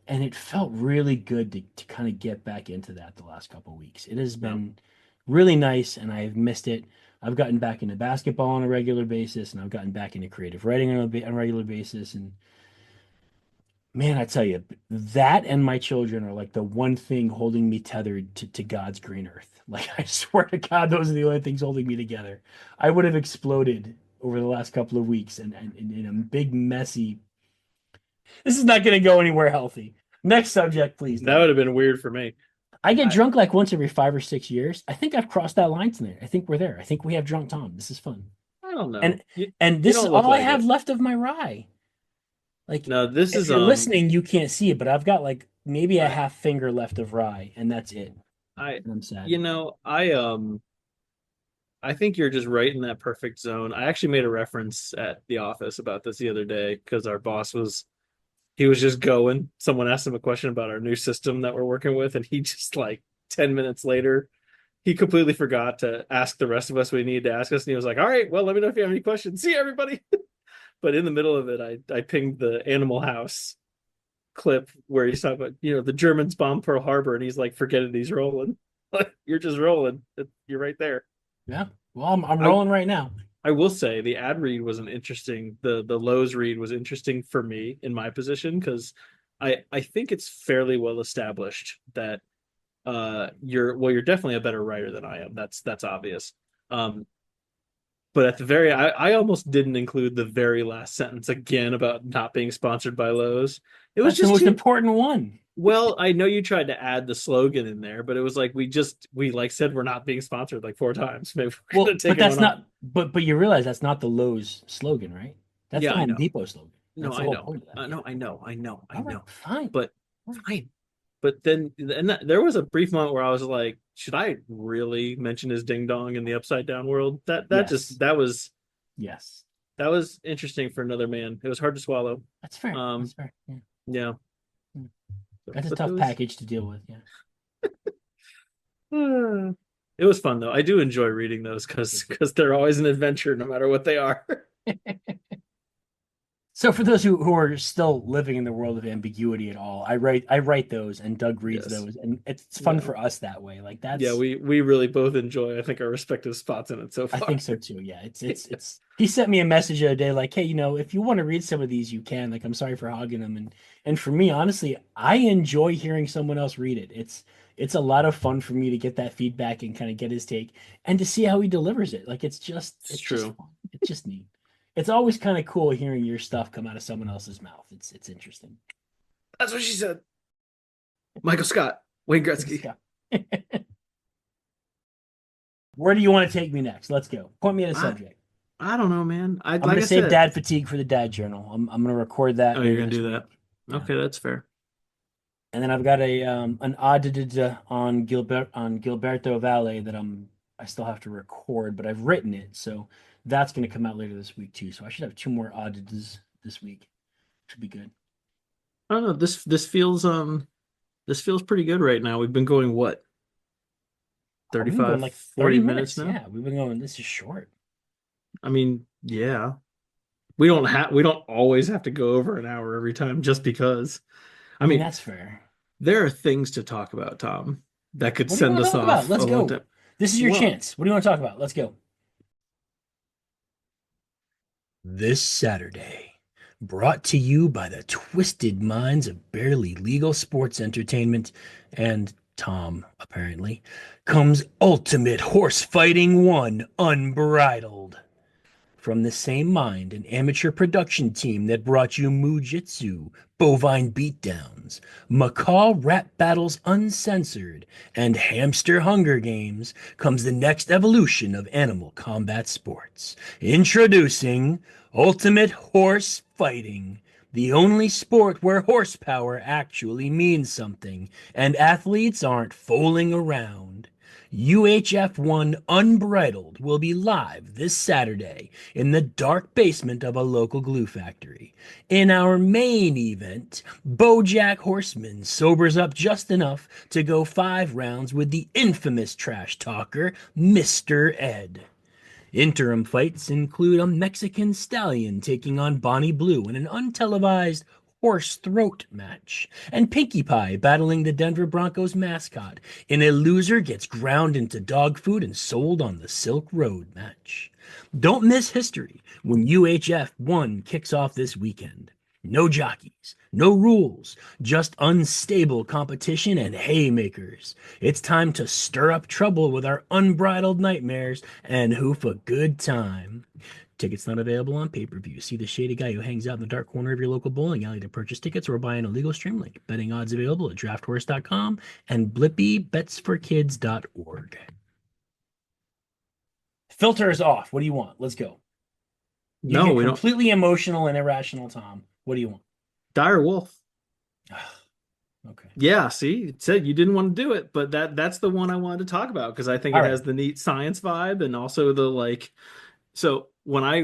S1: and it felt really good to kind of get back into that the last couple of weeks. It has
S2: No.
S1: been really nice, and I have missed it. I've gotten back into basketball on a regular basis, and I've gotten back into creative writing on a regular basis, and man, I tell you, that and my children are like the one thing holding me tethered to God's green earth. Like, I swear to God, those are the only things holding me together. I would have exploded over the last couple of weeks and in a big, messy. This is not going to go anywhere healthy. Next subject, please,
S2: That
S1: Doug.
S2: would have been weird for me.
S1: I get
S2: I
S1: drunk like once every 5 or 6 years. I think I've crossed that line tonight. I think we're there. I think we have drunk Tom. This is fun.
S2: I don't know.
S1: And
S2: You
S1: this is
S2: don't look
S1: all I
S2: like
S1: have
S2: it.
S1: left of my rye. Like,
S2: No, this
S1: if
S2: is
S1: you're listening, you can't see it, but I've got like maybe a
S2: I
S1: half finger left of rye, and that's it.
S2: I
S1: And I'm sad.
S2: you know, I think you're just right in that perfect zone. I actually made a reference at the office about this the other day because our boss was he was just going. Someone asked him a question about our new system that we're working with, and he just like 10 minutes later, he completely forgot to ask the rest of us what he needed to ask us. And he was like, all right, well, let me know if you have any questions. See you, everybody. But in the middle of it, I pinged the Animal House clip where he's talking about, the Germans bombed Pearl Harbor, and he's like, forget it, he's rolling. You're just rolling. You're right there.
S1: Yeah. Well, I'm
S2: I
S1: rolling right now.
S2: I will say the ad read was an interesting the Lowe's read was interesting for me in my position because I think it's fairly well established that you're definitely a better writer than I am. That's obvious. Um, but at the I almost didn't include the very last sentence again about not being sponsored by Lowe's. It was
S1: That's the
S2: just
S1: most
S2: too
S1: important one.
S2: well. I know you tried to add the slogan in there, but it was like we like said we're not being sponsored like four times. Maybe we're gonna
S1: Well,
S2: take
S1: but
S2: it
S1: that's
S2: one off.
S1: not. But you realize that's not the Lowe's slogan, right? That's
S2: Yeah,
S1: the
S2: I
S1: Home
S2: know.
S1: Depot slogan.
S2: No,
S1: That's the
S2: I
S1: whole
S2: know.
S1: point of that.
S2: No, I know. I
S1: All right,
S2: know.
S1: fine.
S2: But
S1: Fine.
S2: fine. But then, there was a brief moment where I was like, should I really mention his ding dong in the upside down world?
S1: Yes. Yes.
S2: That was interesting for another man. It was hard to swallow.
S1: That's fair. That's
S2: Um,
S1: fair. Yeah.
S2: yeah.
S1: Yeah. That's a
S2: But it
S1: tough
S2: was
S1: package to deal with. Yeah.
S2: it was fun though. I do enjoy reading those because they're always an adventure, no matter what they are.
S1: So for those who are still living in the world of ambiguity at all, I write those and Doug reads
S2: Yes.
S1: those and it's fun
S2: Yeah.
S1: for us that way. Like
S2: Yeah,
S1: that's
S2: we really both enjoy, I think, our respective spots in it so
S1: I
S2: far.
S1: think so too. Yeah, it's he sent me a message the other day like, "Hey, if you want to read some of these, you can. Like, I'm sorry for hogging them." And for me, honestly, I enjoy hearing someone else read it. It's a lot of fun for me to get that feedback and kind of get his take and to see how he delivers it. Like
S2: It's
S1: it's just
S2: true.
S1: fun. It's just neat. It's always kind of cool hearing your stuff come out of someone else's mouth. It's interesting.
S2: That's what she said. Michael Scott, Wayne
S1: Let's
S2: Gretzky.
S1: go. Where do you want to take me next? Let's go. Point me at a
S2: I
S1: subject.
S2: I don't know, man. I
S1: I'm going
S2: like
S1: to
S2: I
S1: save
S2: said.
S1: dad fatigue for the dad journal. I'm going to record that
S2: Oh, you're
S1: later
S2: gonna
S1: this
S2: do that.
S1: week. Yeah.
S2: Okay, that's fair.
S1: And then I've got a an odd on Gilberto Valle that I still have to record, but I've written it, so that's going to come out later this week too. So I should have two more odds this week. Should be good.
S2: I don't know. This feels pretty good right now. We've been going what,
S1: Oh, we've been going
S2: 35,
S1: like 30
S2: 40 minutes
S1: minutes.
S2: now?
S1: Yeah, we've been going. This is short.
S2: I mean, yeah. We don't always have to go over an hour every time just because.
S1: I
S2: I
S1: mean,
S2: mean,
S1: that's fair.
S2: there are things to talk about, Tom, that could
S1: What do you
S2: send
S1: want to
S2: us
S1: talk about?
S2: off a
S1: Let's
S2: long
S1: go.
S2: time.
S1: This is your
S2: Well,
S1: chance. What do you want to talk about? Let's go. This Saturday, brought to you by the twisted minds of barely legal sports entertainment and Tom, apparently, comes Ultimate Horse Fighting 1 Unbridled. From the same mind and amateur production team that brought you Mujitsu, Bovine Beatdowns, Macaw Rap Battles Uncensored, and Hamster Hunger Games comes the next evolution of animal combat sports. Introducing Ultimate Horse Fighting, the only sport where horsepower actually means something and athletes aren't fooling around. UHF1 Unbridled will be live this Saturday in the dark basement of a local glue factory. In our main event, Bojack Horseman sobers up just enough to go 5 rounds with the infamous trash talker, Mr. Ed. Interim fights include a Mexican stallion taking on Bonnie Blue in an untelevised horse throat match, and Pinkie Pie battling the Denver Broncos mascot in a loser gets ground into dog food and sold on the Silk Road match. Don't miss history when UHF 1 kicks off this weekend. No jockeys, no rules, just unstable competition and haymakers. It's time to stir up trouble with our unbridled nightmares and hoof a good time. Tickets not available on pay-per-view. See the shady guy who hangs out in the dark corner of your local bowling alley to purchase tickets or buy an illegal stream link. Betting odds available at drafthorse.com and blippybetsforkids.org. Filter is off. What do you want? Let's go. You
S2: no,
S1: get
S2: we don't.
S1: completely emotional and irrational, Tom. What do you want?
S2: Dire Wolf.
S1: Okay.
S2: Yeah, see, it said you didn't want to do it, but that's the one I wanted to talk about because I think
S1: All
S2: it
S1: right.
S2: has the neat science vibe and also the like. So when I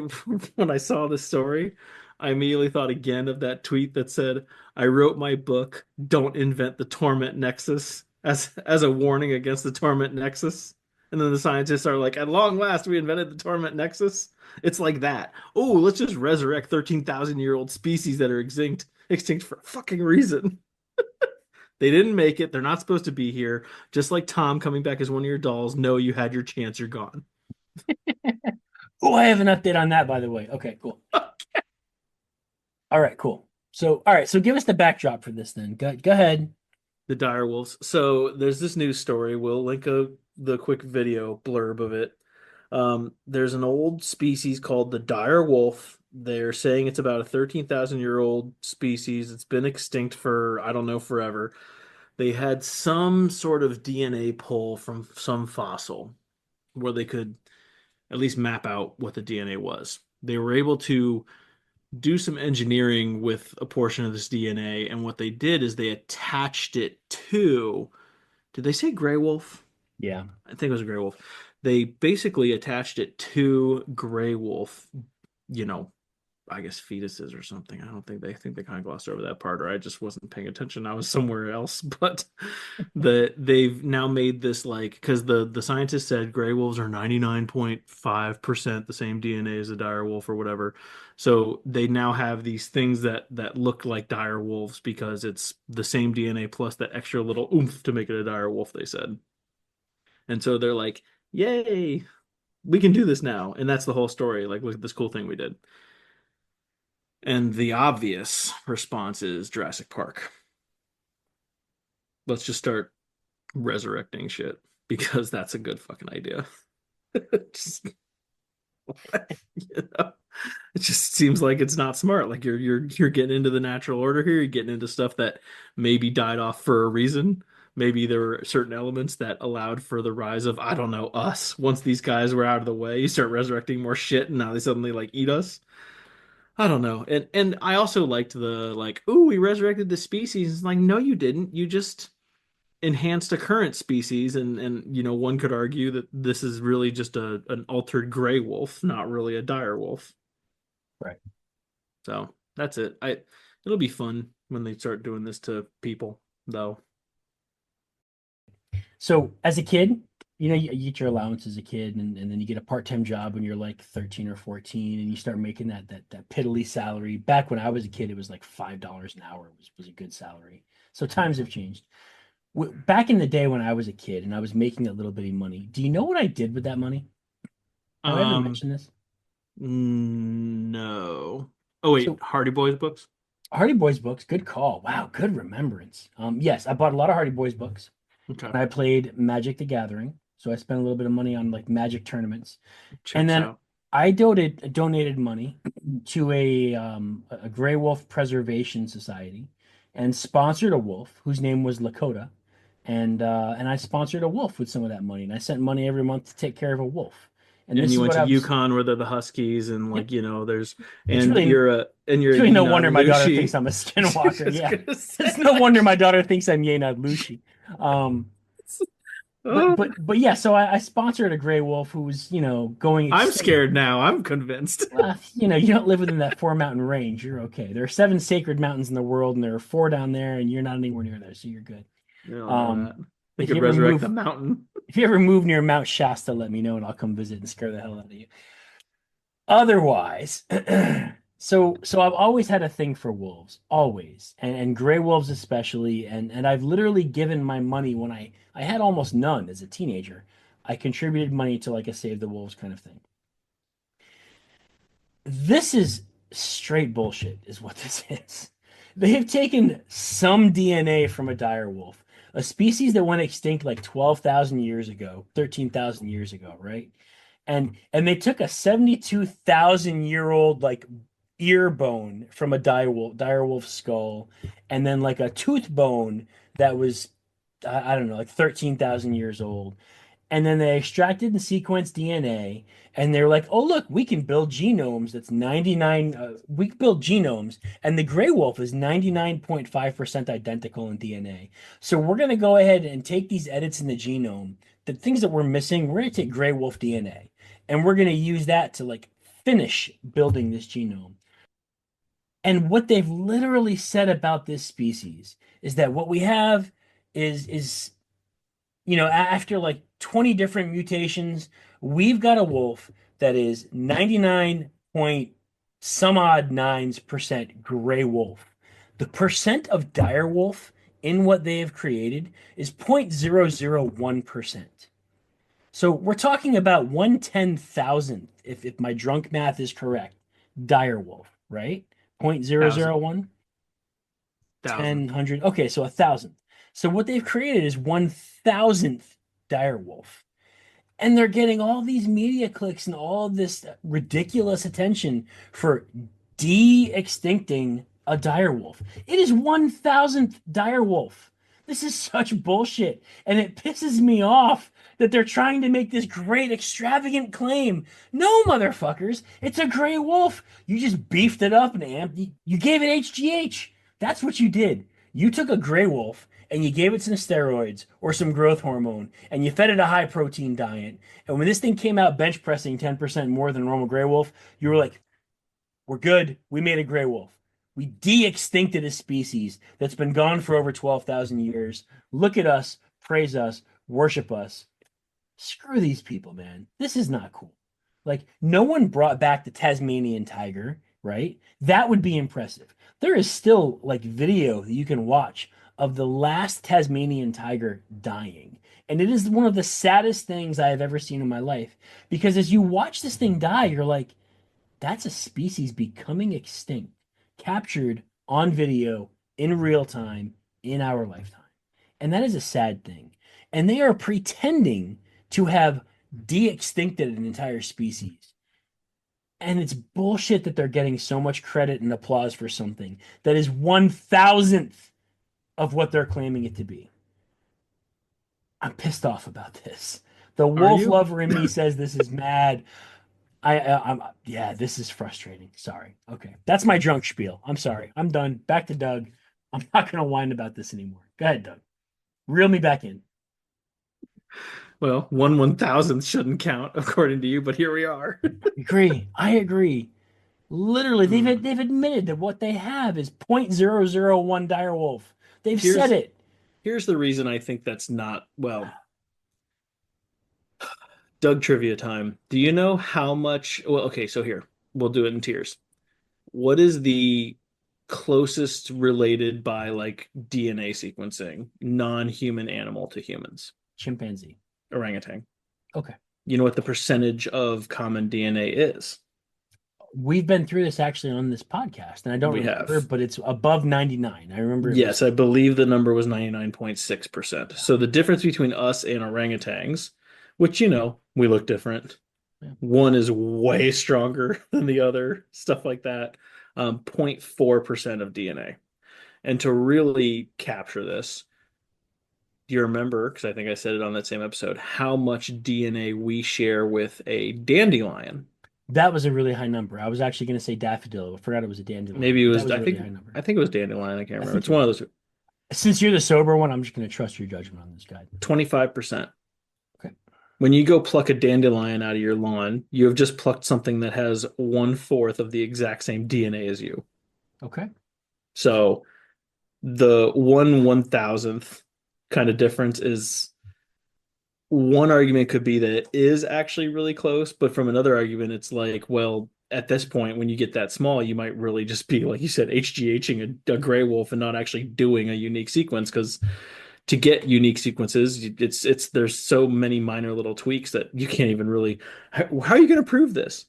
S2: when I saw this story, I immediately thought again of that tweet that said, "I wrote my book, Don't Invent the Torment Nexus," as a warning against the Torment Nexus. And then the scientists are like, "At long last, we invented the Torment Nexus." It's like that. Oh, let's just resurrect 13,000-year-old species that are extinct for a fucking reason. They didn't make it. They're not supposed to be here. Just like Tom coming back as one of your dolls. No, you had your chance. You're gone.
S1: Oh, I have an update on that, by the way. Okay, cool. All right, cool. So, all right, so give us the backdrop for this then. Go ahead.
S2: The dire wolves. So there's this news story. We'll link the quick video blurb of it. There's an old species called the dire wolf. They're saying it's about a 13,000-year-old species. It's been extinct for, I don't know, forever. They had some sort of DNA pull from some fossil where they could at least map out what the DNA was. They were able to do some engineering with a portion of this DNA, and what they did is they attached it to, did they say gray wolf?
S1: Yeah.
S2: I think it was a gray wolf. They basically attached it to gray wolf, you know, I guess fetuses or something. I don't think they kind of glossed over that part, or I just wasn't paying attention. I was somewhere else. But they've now made this like because the scientists said gray wolves are 99.5% the same DNA as a dire wolf or whatever. So they now have these things that look like dire wolves because it's the same DNA plus that extra little oomph to make it a dire wolf, they said. And so they're like, "Yay, we can do this now." And that's the whole story. Like, look at this cool thing we did. And the obvious response is Jurassic Park. Let's just start resurrecting shit because that's a good fucking idea. Just, you know, it just seems like it's not smart. Like you're getting into the natural order here. You're getting into stuff that maybe died off for a reason. Maybe there were certain elements that allowed for the rise of, I don't know, us. Once these guys were out of the way, you start resurrecting more shit, and now they suddenly like eat us. I don't know. And I also liked the like, ooh, we resurrected the species. It's like, no, you didn't. You just enhanced a current species, and one could argue that this is really just a an altered gray wolf, not really a dire wolf.
S1: Right.
S2: So that's it. It'll be fun when they start doing this to people, though.
S1: So as a kid, you get your allowance as a kid, and then you get a part-time job when you're like 13 or 14, and you start making that piddly salary. Back when I was a kid, it was like $5 an hour was a good salary. So times have changed. Back in the day when I was a kid and I was making that little bitty money, do you know what I did with that money? Have I ever
S2: Um,
S1: mentioned this?
S2: no. Oh wait,
S1: So
S2: Hardy Boys books.
S1: Hardy Boys books, good call. Wow, good remembrance. Yes, I bought a lot of Hardy Boys books.
S2: Okay,
S1: And I played Magic the Gathering, so I spent a little bit of money on like Magic tournaments. And
S2: checks
S1: then
S2: out.
S1: I donated money to a Gray Wolf Preservation Society and sponsored a wolf whose name was Lakota. And I sponsored a wolf with some of that money. And I sent money every month to take care of a wolf. And
S2: And
S1: this
S2: you
S1: is
S2: went
S1: what
S2: to
S1: I was,
S2: Yukon where they're the Huskies, and
S1: yep,
S2: like there's
S1: it's
S2: and
S1: really
S2: you're
S1: it's
S2: a
S1: really no
S2: Yinad
S1: wonder my daughter thinks
S2: Lushi.
S1: I'm a skinwalker.
S2: Just
S1: Yeah.
S2: gonna
S1: It's
S2: say.
S1: no wonder my daughter thinks I'm Yenad Lushi. Um, but
S2: Oh,
S1: but but yeah, so I sponsored a gray wolf who was, going
S2: I'm
S1: extinct.
S2: scared now. I'm convinced.
S1: Well, you don't live within that 4 mountain range. You're okay. There are seven sacred mountains in the world, and there are four down there, and you're not anywhere near there, so you're good.
S2: I don't know
S1: Um,
S2: that. They
S1: if you
S2: could
S1: ever
S2: resurrect the
S1: move,
S2: mountain.
S1: if you ever move near Mount Shasta, let me know, and I'll come visit and scare the hell out of you. Otherwise, so I've always had a thing for wolves, always, and gray wolves especially, and I've literally given my money when I had almost none as a teenager. I contributed money to like a Save the Wolves kind of thing. This is straight bullshit, is what this is. They have taken some DNA from a dire wolf, a species that went extinct like 12,000 years ago, 13,000 years ago, right? And they took a 72,000-year-old like ear bone from a dire wolf skull, and then like a tooth bone that was I don't know, like 13,000 years old, and then they extracted and sequenced DNA, and they're like, oh look, we can build genomes that's 99 we can build genomes, and the gray wolf is 99.5% identical in DNA. So we're going to go ahead and take these edits in the genome, the things that we're missing, we're going to take gray wolf DNA, and we're going to use that to like finish building this genome. And what they've literally said about this species is that what we have is after like 20 different mutations, we've got a wolf that is 99 point some odd nines% gray wolf. The percent of dire wolf in what they have created is 0.001%. So we're talking about 1/10,000th, if my drunk math is correct, dire wolf, right?
S2: Thousand.
S1: 0.001,
S2: Thousand.
S1: 10, 100. Okay, so 1,000th. So what they've created is 1,000th dire wolf. And they're getting all these media clicks and all this ridiculous attention for de-extincting a dire wolf. It is 1,000th dire wolf. This is such bullshit. And it pisses me off that they're trying to make this great extravagant claim. No, motherfuckers, it's a gray wolf. You just beefed it up and amped. You gave it HGH. That's what you did. You took a gray wolf and you gave it some steroids or some growth hormone and you fed it a high protein diet. And when this thing came out bench pressing 10% more than normal gray wolf, you were like, We're good. We made a gray wolf. We de-extincted a species that's been gone for over 12,000 years. Look at us, praise us, worship us. Screw these people, man. This is not cool. Like, no one brought back the Tasmanian tiger, right? That would be impressive. There is still like video that you can watch of the last Tasmanian tiger dying. And it is one of the saddest things I have ever seen in my life. Because as you watch this thing die, you're like, that's a species becoming extinct, captured on video in real time in our lifetime. And that is a sad thing. And they are pretending to have de extincted an entire species. And it's bullshit that they're getting so much credit and applause for something that is 1,000th of what they're claiming it to be. I'm pissed off about this. The
S2: Are
S1: wolf
S2: you?
S1: lover in me says this is mad. I'm yeah, this is frustrating. Sorry. Okay. That's my drunk spiel. I'm sorry. I'm done. Back to Doug. I'm not gonna whine about this anymore. Go ahead, Doug. Reel me back in.
S2: Well, 1/1000th shouldn't count according to you, but here we are.
S1: Agree. I agree. Literally,
S2: Hmm.
S1: they've admitted that what they have is 0.001 direwolf. They've said
S2: Here's
S1: it.
S2: here's the reason I think that's not, well, Doug trivia time. Do you know how much? Well, okay, so here, we'll do it in tiers. What is the closest related by like DNA sequencing non-human animal to humans?
S1: Chimpanzee.
S2: Orangutan.
S1: Okay.
S2: You know what the percentage of common DNA is?
S1: We've been through this actually on this podcast, and I don't
S2: We
S1: remember,
S2: have.
S1: but it's above 99. I remember it was
S2: Yes, I believe the number was 99.6%. So the difference between us and orangutans, which, we look different.
S1: yeah.
S2: One is way stronger than the other, stuff like that. 0.4% of DNA. And to really capture this, do you remember, because I think I said it on that same episode, how much DNA we share with a dandelion?
S1: That was a really high number. I was actually going to say daffodil. I forgot it was a dandelion,
S2: Maybe it
S1: but that
S2: was,
S1: was a
S2: I
S1: really
S2: think,
S1: high number.
S2: I think it was dandelion. I can't
S1: I
S2: remember.
S1: think
S2: It's
S1: you're
S2: one of
S1: right.
S2: those
S1: Since you're the sober one, I'm just going to trust your judgment on this guy.
S2: 25%.
S1: Okay.
S2: When you go pluck a dandelion out of your lawn, you have just plucked something that has 1/4 of the exact same DNA as you.
S1: Okay.
S2: So the 1/1000th kind of difference is, one argument could be that it is actually really close, but from another argument, it's like, well, at this point, when you get that small, you might really just be, like you said, HGHing a gray wolf and not actually doing a unique sequence, because to get unique sequences, it's there's so many minor little tweaks that you can't even really. How are you going to prove this?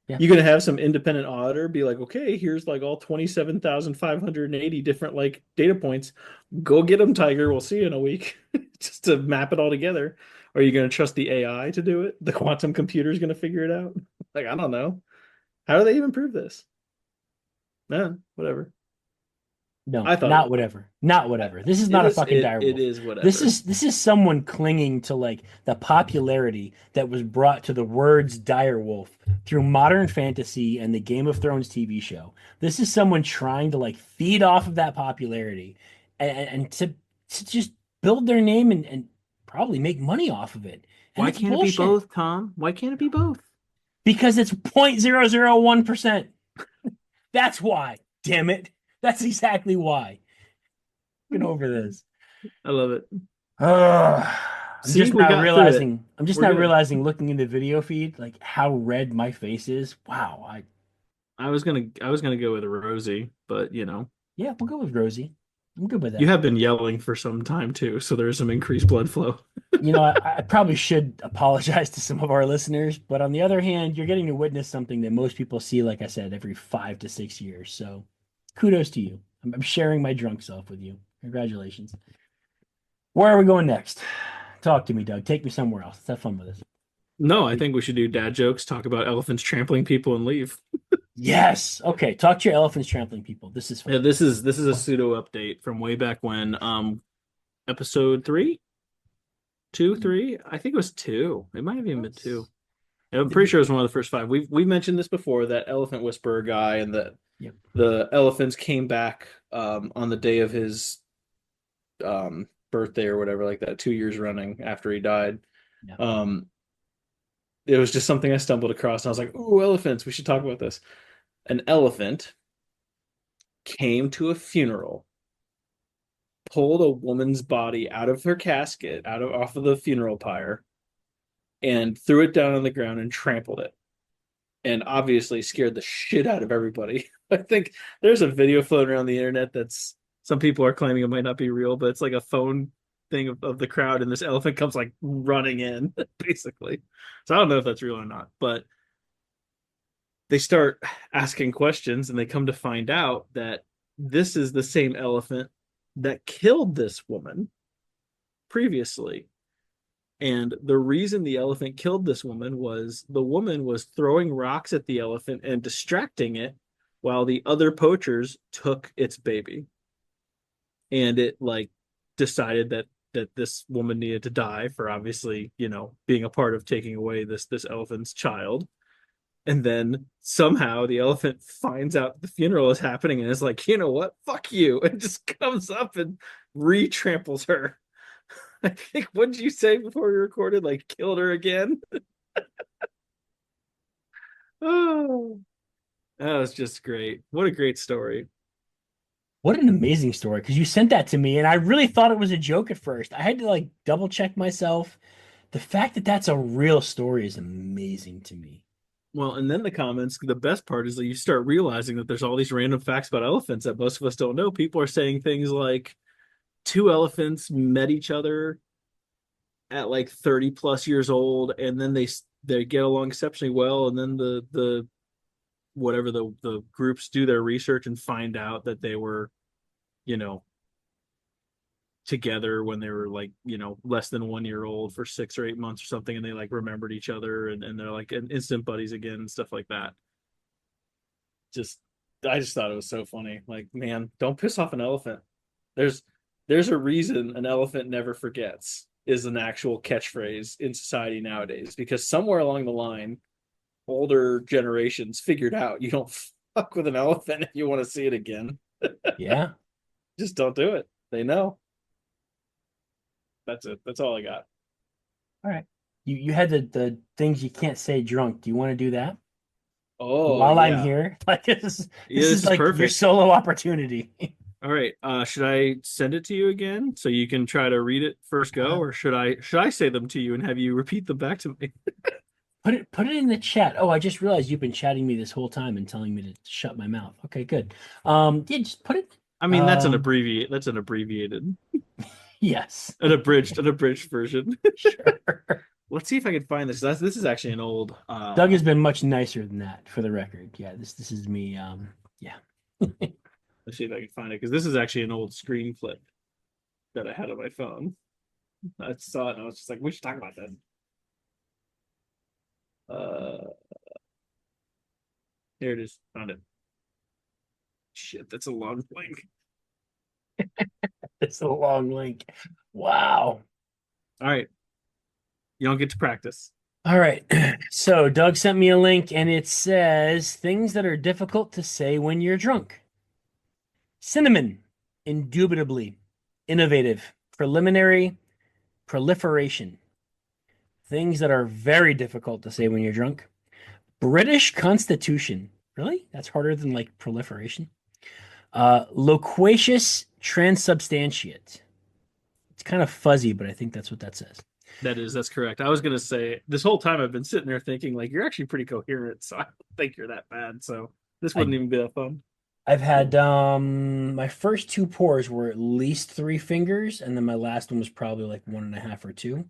S1: Yeah.
S2: You're going to have some independent auditor be like, okay, here's like all 27,580 different like data points. Go get them, Tiger. We'll see you in a week, just to map it all together. Are you going to trust the AI to do it? The quantum computer is going to figure it out? Like, I don't know. How do they even prove this? No, whatever.
S1: No,
S2: I thought
S1: not whatever. Not whatever. This is
S2: it
S1: not a
S2: is
S1: fucking
S2: it
S1: dire
S2: it
S1: wolf.
S2: is whatever.
S1: This is someone clinging to like the popularity that was brought to the words dire wolf through modern fantasy and the Game of Thrones TV show. This is someone trying to like feed off of that popularity and to just build their name and probably make money off of it. And
S2: Why
S1: it's
S2: can't it be
S1: bullshit
S2: both, Tom? Why can't it be both?
S1: because it's 0.001%. That's why. Damn it. That's exactly why. Get over this.
S2: I love it.
S1: Ugh.
S2: See, we got through it.
S1: I'm just
S2: We're
S1: not
S2: good.
S1: realizing looking in the video feed, like how red my face is. Wow.
S2: I was gonna go with Rosie, but
S1: Yeah, we'll go with Rosie. I'm good with
S2: you
S1: that.
S2: have been yelling for some time too, so there's some increased blood flow.
S1: I probably should apologize to some of our listeners, but on the other hand, you're getting to witness something that most people see, like I said, every 5 to 6 years. So kudos to you. I'm sharing my drunk self with you. Congratulations. Where are we going next? Talk to me, Doug. Take me somewhere else. Let's have fun with this.
S2: No, I think we should do dad jokes, talk about elephants trampling people, and leave.
S1: Yes. Okay. Talk to your elephants trampling people. This is
S2: Yeah,
S1: fun.
S2: this is a pseudo update from way back when. Episode three, two, three. I think it was two. It might have even been two. I'm pretty sure it was one of the first five. We've mentioned this before, that elephant whisperer guy, and that
S1: Yep.
S2: the elephants came back on the day of his birthday or whatever, like that, 2 years running after he died.
S1: Yep.
S2: Um, it was just something I stumbled across, and I was like, "Ooh, elephants! We should talk about this." An elephant came to a funeral, pulled a woman's body out of her casket, out of off of the funeral pyre, and threw it down on the ground and trampled it. And obviously scared the shit out of everybody. I think there's a video floating around the internet that's some people are claiming it might not be real, but it's like a phone thing of the crowd, and this elephant comes like running in, basically. So I don't know if that's real or not, but they start asking questions and they come to find out that this is the same elephant that killed this woman previously. And the reason the elephant killed this woman was the woman was throwing rocks at the elephant and distracting it while the other poachers took its baby. And it like decided that this woman needed to die for obviously, being a part of taking away this elephant's child. And then somehow the elephant finds out the funeral is happening and is like, you know what? Fuck you. And just comes up and re-tramples her. I think, what did you say before we recorded? Like, killed her again? Oh, that was just great. What a great story.
S1: What an amazing story. Because you sent that to me, and I really thought it was a joke at first. I had to like double check myself. The fact that that's a real story is amazing to me.
S2: Well, and then the comments, the best part is that you start realizing that there's all these random facts about elephants that most of us don't know. People are saying things like two elephants met each other at like 30 plus years old, and then they get along exceptionally well, and then the whatever the groups do their research and find out that they were, you know, together when they were like, less than 1 year old for 6 or 8 months or something, and they like remembered each other, and they're like instant buddies again and stuff like that. Just I just thought it was so funny. Like, man, don't piss off an elephant. There's there's a reason an elephant never forgets is an actual catchphrase in society nowadays, because somewhere along the line older generations figured out you don't fuck with an elephant if you want to see it again.
S1: Yeah.
S2: Just don't do it. They know. That's it. That's all I got.
S1: All right. You had the things you can't say drunk. Do you want to do that
S2: Oh
S1: while I'm
S2: yeah.
S1: here? Like
S2: Yeah,
S1: this
S2: this
S1: is
S2: is
S1: like your
S2: perfect.
S1: solo opportunity.
S2: All right. Should I send it to you again so you can try to read it first go,
S1: Uh,
S2: or should I say them to you and have you repeat them back to me?
S1: put it in the chat. Oh, I just realized you've been chatting me this whole time and telling me to shut my mouth. Okay, good. Yeah, just put it.
S2: I mean, that's an abbreviated,
S1: Yes.
S2: an abridged version.
S1: Sure.
S2: Let's see if I can find this. This is actually an old
S1: Doug has been much nicer than that, for the record. Yeah, this is me. Yeah.
S2: let's see if I can find it, because this is actually an old screen clip that I had on my phone. I saw it and I was just like, we should talk about this. Uh, Here it is. Found it. Shit, that's a long link.
S1: It's a long link. Wow.
S2: All right, you don't get to practice.
S1: All right. So Doug sent me a link and it says things that are difficult to say when you're drunk. Cinnamon, indubitably. Innovative. Preliminary. Proliferation. Things that are very difficult to say when you're drunk. British Constitution. Really? That's harder than like proliferation. Loquacious transubstantiate. It's kind of fuzzy, but I think that's what that says.
S2: That's correct. I was gonna say this whole time I've been sitting there thinking like you're actually pretty coherent, so I don't think you're that bad. So this
S1: I
S2: wouldn't even be that fun.
S1: I've had my first two pours were at least three fingers, and then my last one was probably like one and a half or two.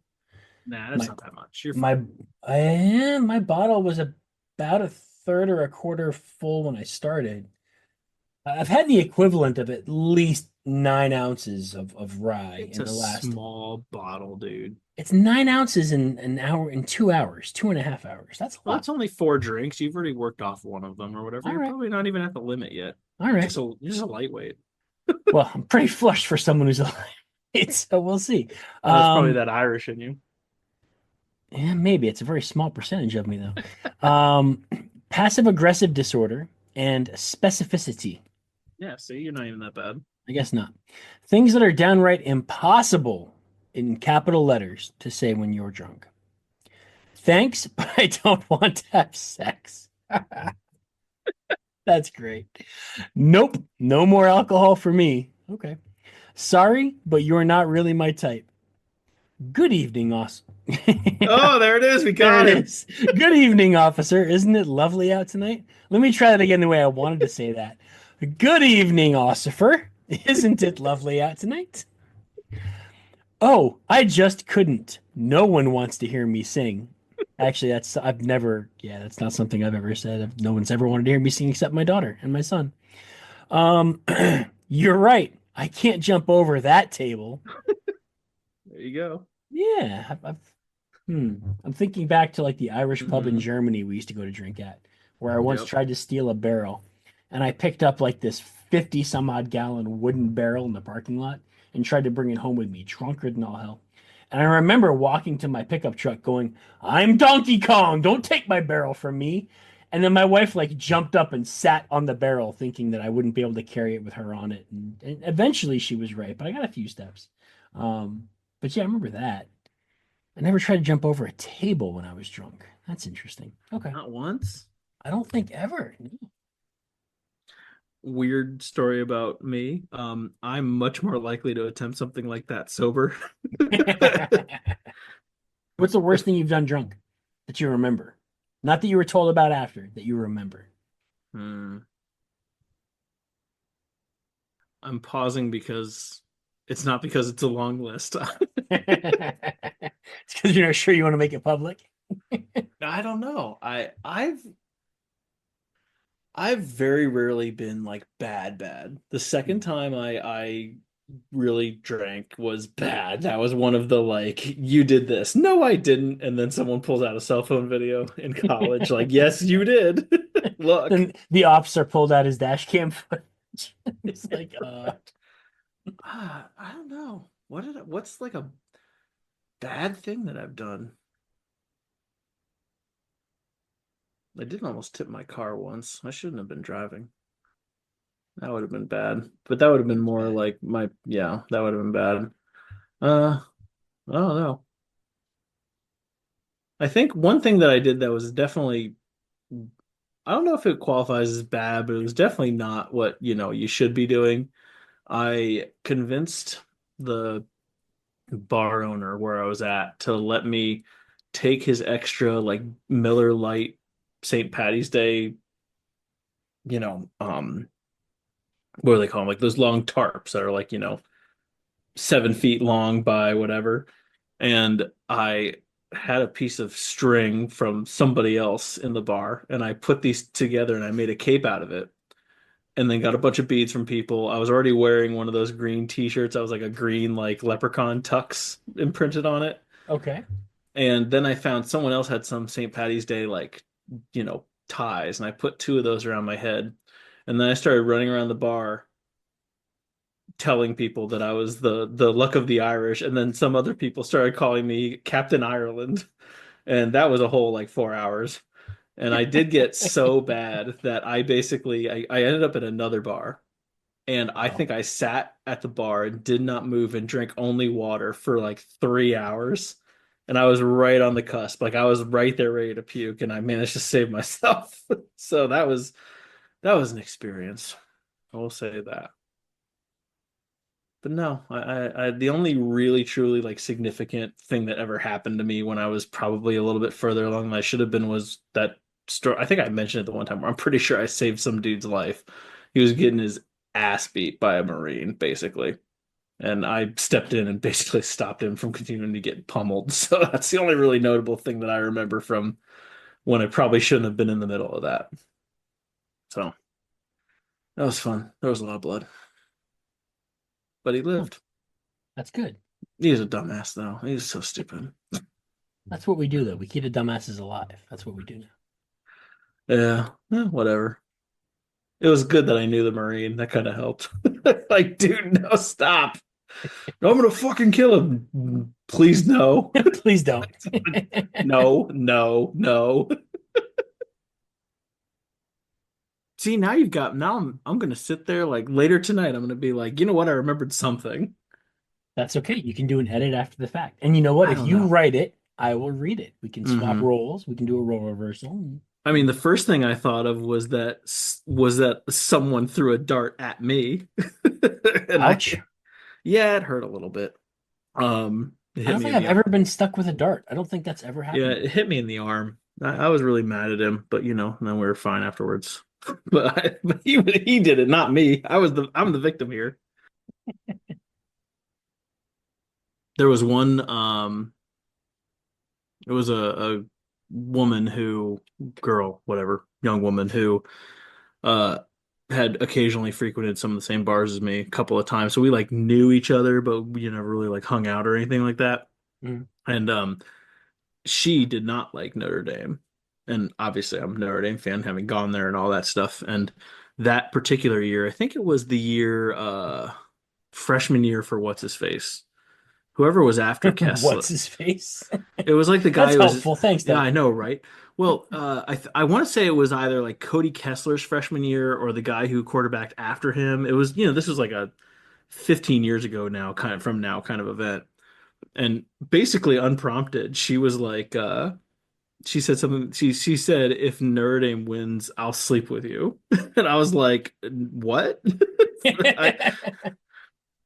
S2: Nah, that's
S1: My
S2: not that much. You're
S1: my
S2: fine.
S1: my bottle was about a third or a quarter full when I started. I've had the equivalent of at least 9 ounces of rye
S2: It's
S1: in
S2: a
S1: the last.
S2: small bottle, dude.
S1: It's 9 ounces in an hour, in 2 hours, 2.5 hours. That's a
S2: Well,
S1: lot.
S2: that's only four drinks. You've already worked off one of them or whatever.
S1: All
S2: You're
S1: right,
S2: probably not even at the limit yet.
S1: all right.
S2: You're just a lightweight.
S1: Well, I'm pretty flushed for someone who's alive, so we'll see.
S2: That's probably
S1: Um,
S2: that Irish in you.
S1: Yeah, maybe it's a very small percentage of me though. Passive aggressive disorder and specificity.
S2: Yeah, see, you're not even that bad.
S1: I guess not. Things that are downright impossible in capital letters to say when you're drunk. Thanks, but I don't want to have sex. That's great. Nope, no more alcohol for me. Okay. Sorry, but you're not really my type. Good evening, Austin.
S2: Oh, there it is. We
S1: There it
S2: got him.
S1: is. Good evening, officer. Isn't it lovely out tonight? Let me try that again the way I wanted to say that. Good evening, officer. Isn't it lovely out tonight? Oh, I just couldn't. No one wants to hear me sing. Actually, that's not something I've ever said. No one's ever wanted to hear me sing except my daughter and my son. Um, you're right. I can't jump over that table.
S2: There you go.
S1: Yeah, I'm thinking back to like the Irish pub in
S2: Hmm.
S1: Germany we used to go to drink at, where I once
S2: Yep.
S1: tried to steal a barrel, and I picked up like this 50 some odd gallon wooden barrel in the parking lot and tried to bring it home with me, drunker than all hell. And I remember walking to my pickup truck going, "I'm Donkey Kong, don't take my barrel from me." And then my wife like jumped up and sat on the barrel thinking that I wouldn't be able to carry it with her on it. And eventually she was right, but I got a few steps. But yeah, I remember that. I never tried to jump over a table when I was drunk. That's interesting. Okay.
S2: Not once.
S1: I don't think ever.
S2: Weird story about me. I'm much more likely to attempt something like that sober.
S1: What's the worst thing you've done drunk that you remember? Not that you were told about after, that you remember.
S2: Hmm. I'm pausing because it's not because it's a long list.
S1: It's because you're not sure you want to make it public.
S2: I don't know. I've very rarely been like bad. The second time I really drank was bad. That was one of the like, you did this. No, I didn't. And then someone pulls out a cell phone video in college, like, yes, you did. Look.
S1: Then the officer pulled out his dash cam footage. It's like,
S2: I don't know. What's like a bad thing that I've done? I did almost tip my car once. I shouldn't have been driving. That would have been bad. But that would have been
S1: it's
S2: more
S1: bad.
S2: like yeah, that would have been bad. Uh, I don't know. I think one thing that I did that was definitely, I don't know if it qualifies as bad, but it was definitely not what, you should be doing. I convinced the bar owner where I was at to let me take his extra like Miller Lite St. Patty's Day, you know, um, what do they call them? Like those long tarps that are like, 7 feet long by whatever. And I had a piece of string from somebody else in the bar, and I put these together and I made a cape out of it. And then got a bunch of beads from people. I was already wearing one of those green t-shirts. I was like a green like leprechaun tux imprinted on it.
S1: Okay.
S2: And then I found someone else had some St. Patty's Day like, ties, and I put two of those around my head. And then I started running around the bar telling people that I was the luck of the Irish, and then some other people started calling me Captain Ireland, and that was a whole like 4 hours. And I did get so bad that I ended up at another bar, and I
S1: Wow.
S2: think I sat at the bar and did not move and drank only water for like 3 hours. And I was right on the cusp. Like I was right there ready to puke, and I managed to save myself. So that was an experience. I will say that. But no, the only really truly like significant thing that ever happened to me when I was probably a little bit further along than I should have been was that story. I think I mentioned it the one time where I'm pretty sure I saved some dude's life. He was getting his ass beat by a Marine, basically. And I stepped in and basically stopped him from continuing to get pummeled. So that's the only really notable thing that I remember from when I probably shouldn't have been in the middle of that. So that was fun. There was a lot of blood, but he
S1: Huh,
S2: lived.
S1: that's good.
S2: He was a dumbass, though. He was so stupid.
S1: That's what we do, though. We keep the dumbasses alive. That's what we do now.
S2: Yeah, whatever. It was good that I knew the Marine. That kind of helped. Like, dude, no, stop. I'm gonna fucking kill him. Please, no.
S1: Please don't.
S2: No, no, no. See, now I'm gonna sit there like later tonight. I'm gonna be like, you know what? I remembered something.
S1: That's okay. You can do an edit after the fact. And you know what?
S2: I
S1: If
S2: don't
S1: you
S2: know.
S1: write it, I will read it. We can swap
S2: Hmm.
S1: roles. We can do a role reversal.
S2: I mean, the first thing I thought of was that someone threw a dart at me, and
S1: Ouch.
S2: yeah, it hurt a little bit. It
S1: I
S2: hit
S1: don't
S2: me
S1: think
S2: in
S1: I've
S2: the
S1: ever been stuck with a dart. I don't think that's ever
S2: yeah,
S1: happened.
S2: it hit me in the arm. I was really mad at him, but and then we were fine afterwards. But he did it, not me. I'm the victim here. There was one it was a woman who girl, whatever, young woman who uh had occasionally frequented some of the same bars as me a couple of times. So we like knew each other, but we never really like hung out or anything like that.
S1: Mm.
S2: And she did not like Notre Dame. And obviously I'm a Notre Dame fan, having gone there and all that stuff. And that particular year, I think it was the year freshman year for what's his face. Whoever was after
S1: What's
S2: Kessler.
S1: his face?
S2: It was like the guy
S1: That's
S2: who was,
S1: helpful. Thanks,
S2: yeah,
S1: Doug.
S2: I know, right? Well, I want to say it was either like Cody Kessler's freshman year or the guy who quarterbacked after him. It was, this was like a 15 years ago now, kind of event. And basically unprompted, she was like, she said something. She said, "If Notre Dame wins, I'll sleep with you." And I was like, "What?" I,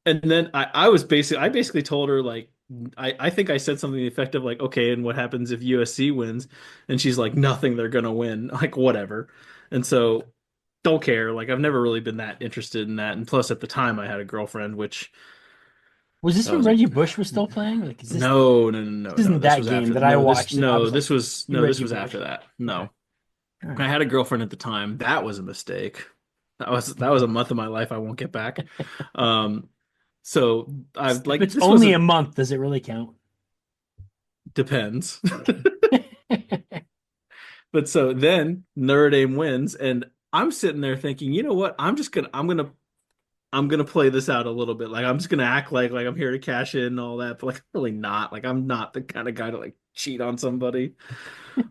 S2: and then I basically told her like I think I said something effective like, okay, and what happens if USC wins? And she's like, nothing, they're gonna win. Like whatever. And so don't care. Like I've never really been that interested in that. And plus at the time I had a girlfriend, which
S1: Was this
S2: that
S1: when
S2: was a
S1: Reggie Bush was still playing? Like, is this
S2: no, no, no, no,
S1: this
S2: no.
S1: isn't
S2: This
S1: that
S2: was
S1: game
S2: after
S1: that I watched and I was like,
S2: this
S1: Reggie
S2: was
S1: Bush.
S2: after that.
S1: Okay.
S2: No.
S1: All
S2: I
S1: right.
S2: had a girlfriend at the time. That was a mistake. That was a month of my life I won't get back. Um, so I've
S1: If
S2: like
S1: it's
S2: this
S1: only a
S2: wasn't
S1: month, does it really count?
S2: depends. But so then Notre Dame wins, and I'm sitting there thinking, you know what? I'm gonna play this out a little bit. Like I'm just gonna act like I'm here to cash in and all that, but like I'm really not. Like I'm not the kind of guy to like cheat on somebody.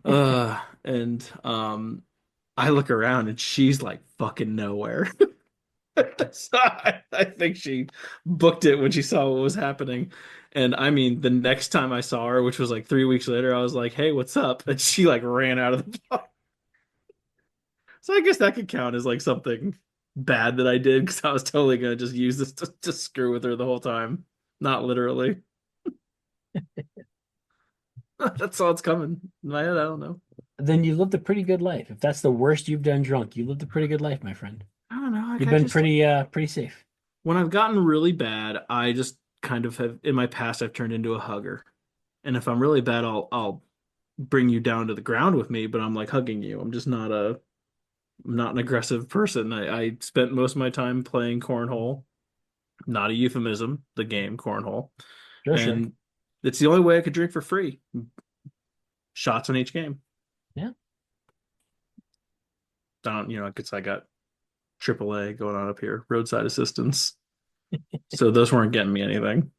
S2: And I look around and she's like fucking nowhere. So I think she booked it when she saw what was happening. And I mean, the next time I saw her, which was like 3 weeks later, I was like, "Hey, what's up?" And she like ran out of the bar. So I guess that could count as like something bad that I did because I was totally gonna just use this to screw with her the whole time. Not literally. That's all it's coming in my head. I don't know.
S1: Then you lived a pretty good life. If that's the worst you've done drunk, you lived a pretty good life, my friend.
S2: I don't know. Like
S1: You've
S2: I
S1: been
S2: just
S1: pretty safe.
S2: when I've gotten really bad, I just kind of have in my past I've turned into a hugger. And if I'm really bad, I'll bring you down to the ground with me, but I'm like hugging you. I'm not an aggressive person. I spent most of my time playing cornhole, not a euphemism, the game cornhole.
S1: Sure, sure.
S2: And it's the only way I could drink for free. Shots on each game.
S1: Yeah.
S2: Down, because I got AAA going on up here, roadside assistance. So those weren't getting me anything.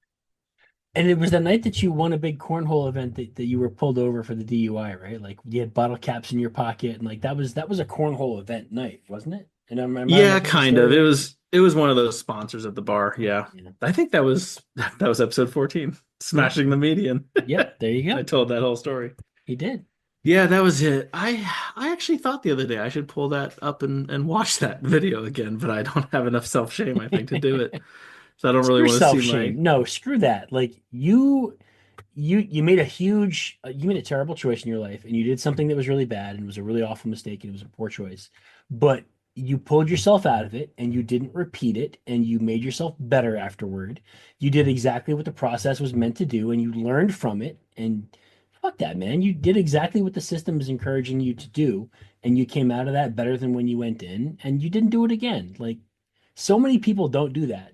S1: And it was the night that you won a big cornhole event that you were pulled over for the DUI, right? Like you had bottle caps in your pocket, and like that was a cornhole event night, wasn't it? And am I
S2: Yeah,
S1: remembering the
S2: kind
S1: story
S2: of. It
S1: right?
S2: was it was one of those sponsors at the bar. Yeah.
S1: Yeah.
S2: I think that was episode 14,
S1: Yeah.
S2: smashing the median.
S1: Yep. There you
S2: I
S1: go.
S2: told that whole story.
S1: He did.
S2: Yeah, that was it. I actually thought the other day I should pull that up and watch that video again, but I don't have enough self-shame, I think, to do it. So I don't really
S1: Screw
S2: want to
S1: self
S2: seem like
S1: shame. No, screw that. Like you made a you made a terrible choice in your life and you did something that was really bad and it was a really awful mistake and it was a poor choice. But you pulled yourself out of it and you didn't repeat it and you made yourself better afterward. You did exactly what the process was meant to do and you learned from it and fuck that, man. You did exactly what the system is encouraging you to do and you came out of that better than when you went in and you didn't do it again. Like so many people don't do that.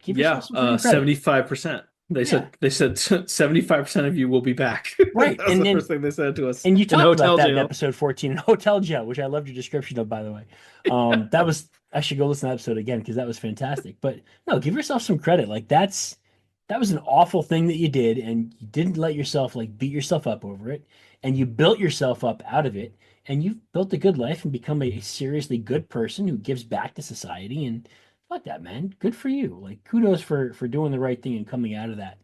S1: Give yourself
S2: yeah,
S1: some freaking credit.
S2: 75%.
S1: Yeah,
S2: They said 75% of you will be back.
S1: right.
S2: That was the first thing they said to us
S1: And you
S2: in
S1: talked about
S2: hotel
S1: that in
S2: jail.
S1: episode 14 in Hotel Joe, which I loved your description of, by the way. That was I should go listen to that episode again because that was fantastic. But no, give yourself some credit. Like that was an awful thing that you did, and you didn't let yourself like beat yourself up over it, and you built yourself up out of it, and you've built a good life and become a seriously good person who gives back to society. And fuck that, man. Good for you. Like kudos for doing the right thing and coming out of that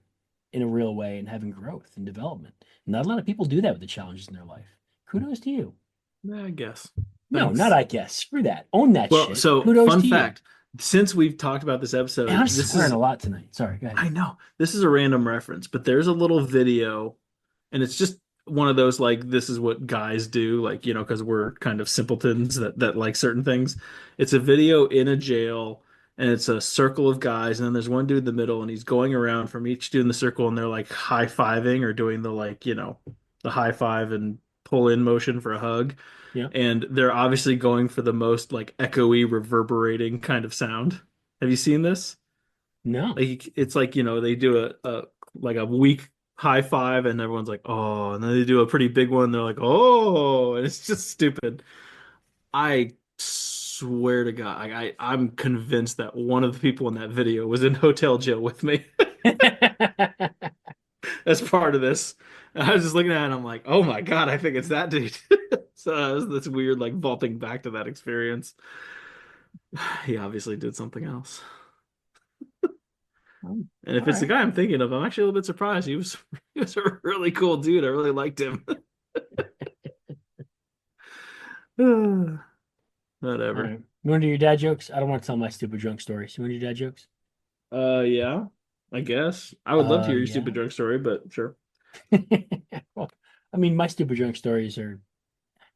S1: in a real way and having growth and development. Not a lot of people do that with the challenges in their life. Kudos to you.
S2: Yeah, I guess.
S1: No, not
S2: Thanks.
S1: I guess. Screw that. Own that
S2: Well,
S1: shit.
S2: so
S1: Kudos
S2: fun
S1: to you.
S2: fact, since we've talked about this
S1: And
S2: episode,
S1: I'm swearing a lot tonight. Sorry, go ahead.
S2: I know this is a random reference, but there's a little video, and it's just one of those like this is what guys do, like because we're kind of simpletons that like certain things. It's a video in a jail, and it's a circle of guys, and then there's one dude in the middle, and he's going around from each dude in the circle, and they're like high fiving or doing the like the high five and pull in motion for a hug,
S1: Yeah.
S2: and they're obviously going for the most like echoey, reverberating kind of sound. Have you seen this?
S1: No.
S2: Like it's like they do a like a weak high five and everyone's like oh, and then they do a pretty big one. They're like oh, and it's just stupid. I swear to God, I'm convinced that one of the people in that video was in hotel jail with me as part of this. And I was just looking at it and I'm like, oh my God, I think it's that dude. So that's weird, like vaulting back to that experience. He obviously did something else.
S1: Oh,
S2: And if
S1: all
S2: it's the
S1: right.
S2: guy I'm thinking of, I'm actually a little bit surprised. He was a really cool dude. I really liked him.
S1: All
S2: Whatever.
S1: right. You want to do your dad jokes? I don't want to tell my stupid drunk stories. You want to do dad jokes?
S2: Yeah, I guess. I would love to hear your stupid
S1: Yeah.
S2: drunk story, but sure.
S1: Well, I mean, my stupid drunk stories are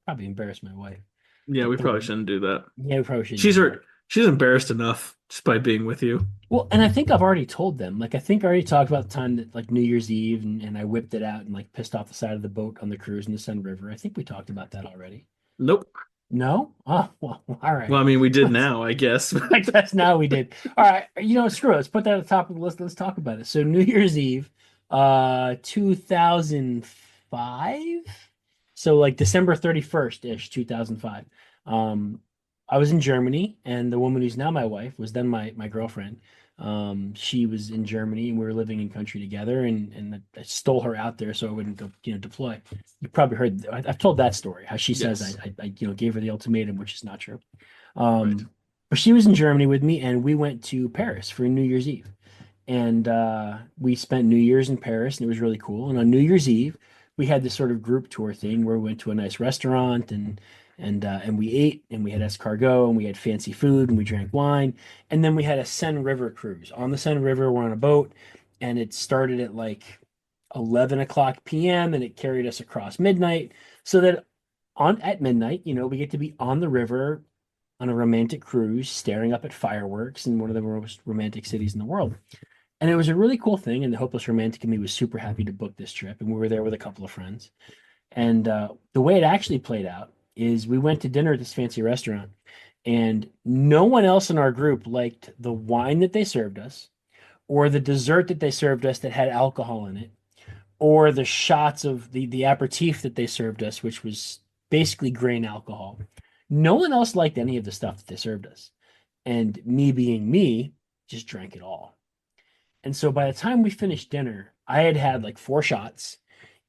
S1: probably embarrass my wife.
S2: Yeah,
S1: But
S2: we
S1: the
S2: probably shouldn't do that.
S1: yeah, we probably shouldn't
S2: She's
S1: do that.
S2: hurt. She's embarrassed enough just by being with you.
S1: Well, and I think I've already told them. Like, I think I already talked about the time that like New Year's Eve and I whipped it out and like pissed off the side of the boat on the cruise in the Sun River. I think we talked about that already.
S2: Nope.
S1: No? Oh, well, all right.
S2: Well, I mean, we did now, I guess.
S1: I guess now we did. All right. Screw it. Let's put that at the top of the list. Let's talk about it. So New Year's Eve, 2005. So like December 31st-ish, 2005. Um, I was in Germany, and the woman who's now my wife was then my girlfriend. She was in Germany, and we were living in country together, and I stole her out there so I wouldn't go, deploy. You probably heard. I've told that story. How she says
S2: Yes.
S1: I gave her the ultimatum, which is not true.
S2: Right.
S1: But she was in Germany with me, and we went to Paris for New Year's Eve. And we spent New Year's in Paris, and it was really cool. And on New Year's Eve, we had this sort of group tour thing where we went to a nice restaurant and we ate and we had escargot and we had fancy food and we drank wine. And then we had a Seine River cruise. On the Seine River, we're on a boat, and it started at like 11 o'clock p.m. and it carried us across midnight, so that on at midnight, we get to be on the river on a romantic cruise, staring up at fireworks in one of the most romantic cities in the world. And it was a really cool thing. And the hopeless romantic in me was super happy to book this trip. And we were there with a couple of friends. And the way it actually played out is we went to dinner at this fancy restaurant, and no one else in our group liked the wine that they served us, or the dessert that they served us that had alcohol in it, or the shots of the aperitif that they served us, which was basically grain alcohol. No one else liked any of the stuff that they served us. And me being me, just drank it all. And so by the time we finished dinner, I had had like four shots,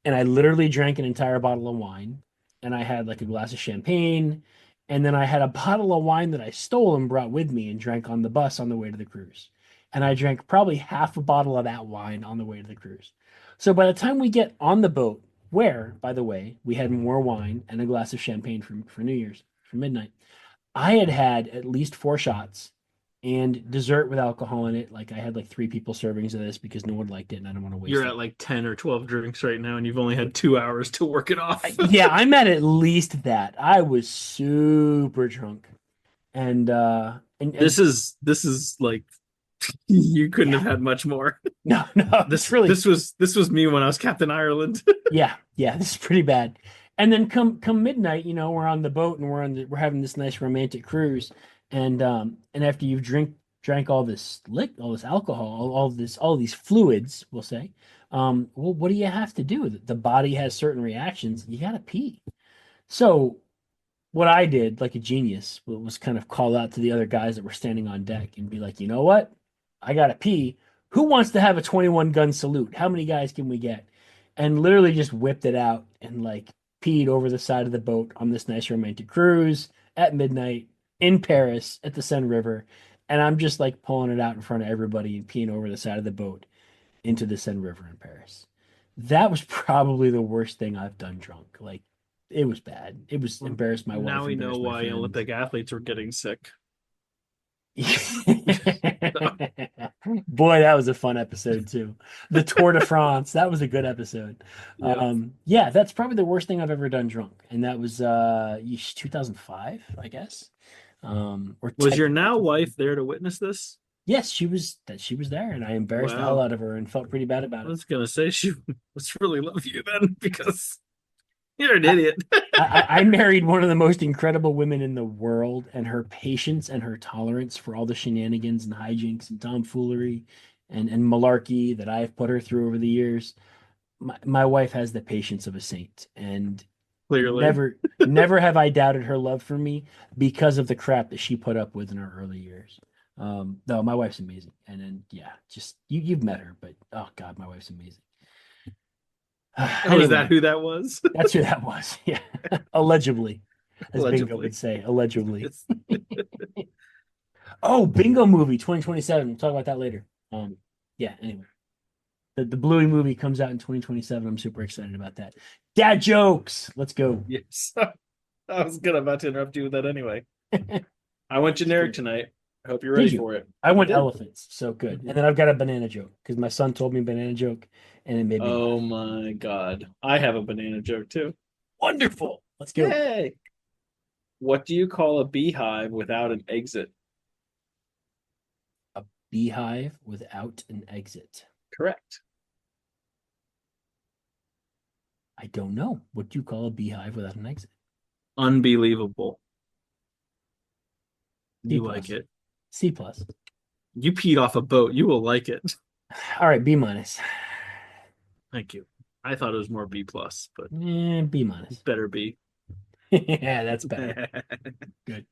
S1: and I literally drank an entire bottle of wine, and I had like a glass of champagne, and then I had a bottle of wine that I stole and brought with me and drank on the bus on the way to the cruise. And I drank probably half a bottle of that wine on the way to the cruise. So by the time we get on the boat, where, by the way, we had more wine and a glass of champagne for New Year's, for midnight, I had had at least four shots and dessert with alcohol in it. Like I had like three people servings of this because no one liked it and I don't want to
S2: You're
S1: waste
S2: at
S1: it.
S2: like 10 or 12 drinks right now, and you've only had 2 hours to work it off.
S1: Yeah, I'm at least that. I was super drunk. And
S2: This is like you couldn't
S1: yeah.
S2: have had much more.
S1: No, no, it's really
S2: This was me when I was Captain Ireland.
S1: yeah, yeah, this is pretty bad. And then come midnight, we're on the boat and we're having this nice romantic cruise. And after you've drank all this alcohol, all these fluids, we'll say, well, what do you have to do? The body has certain reactions. You gotta pee. So what I did, like a genius, was kind of call out to the other guys that were standing on deck and be like, you know what? I gotta pee. Who wants to have a 21 gun salute? How many guys can we get? And literally just whipped it out and like peed over the side of the boat on this nice romantic cruise at midnight in Paris at the Seine River. And I'm just like pulling it out in front of everybody and peeing over the side of the boat into the Seine River in Paris. That was probably the worst thing I've done drunk. Like It was bad. It was
S2: Well,
S1: embarrassed my
S2: now
S1: wife,
S2: we know
S1: embarrassed my
S2: why
S1: friends.
S2: Olympic athletes were getting sick.
S1: Boy, that was a fun episode too. The Tour de France, that was a good episode.
S2: Yep.
S1: Yeah, that's probably the worst thing I've ever done drunk. And that was 2005, I guess. Or
S2: Was your
S1: technically
S2: now
S1: 2000.
S2: wife there to witness this?
S1: Yes, she was there and I embarrassed the hell
S2: Wow.
S1: out of her and felt pretty bad about
S2: I
S1: it.
S2: was gonna say she must really love you then because you're an
S1: I,
S2: idiot.
S1: I married one of the most incredible women in the world, and her patience and her tolerance for all the shenanigans and hijinks and tomfoolery and malarkey that I've put her through over the years. My wife has the patience of a saint, and
S2: Clearly.
S1: never have I doubted her love for me because of the crap that she put up with in her early years. No, my wife's amazing, and then yeah, just you've met her, but oh God, my wife's amazing.
S2: Oh, is that
S1: Anyway,
S2: who that was?
S1: that's who that was. Yeah, allegedly, as Bingo would
S2: Allegedly.
S1: say, allegedly.
S2: It's
S1: Oh, Bingo movie 2027. We'll talk about that later. Yeah. Anyway, the Bluey movie comes out in 2027. I'm super excited about that. Dad jokes. Let's go.
S2: yes. I was gonna about to interrupt you with that anyway. I went
S1: Let's
S2: generic
S1: go.
S2: tonight. I hope you're ready
S1: Did you?
S2: for it.
S1: I
S2: I
S1: went
S2: did.
S1: elephants. So good. And
S2: Mhm.
S1: then I've got a banana joke because my son told me a banana joke and it made me
S2: Oh
S1: laugh.
S2: my God. I have a banana joke too.
S1: Wonderful. Let's go.
S2: Yay. What do you call a beehive without an exit?
S1: A beehive without an exit.
S2: Correct.
S1: I don't know. What do you call a beehive without an exit?
S2: Unbelievable.
S1: C
S2: You like
S1: plus.
S2: it.
S1: C plus.
S2: You peed off a boat. You will like it.
S1: All right, B minus.
S2: Thank you. I thought it was more B plus, but
S1: B minus.
S2: better be.
S1: Yeah, that's better. Good.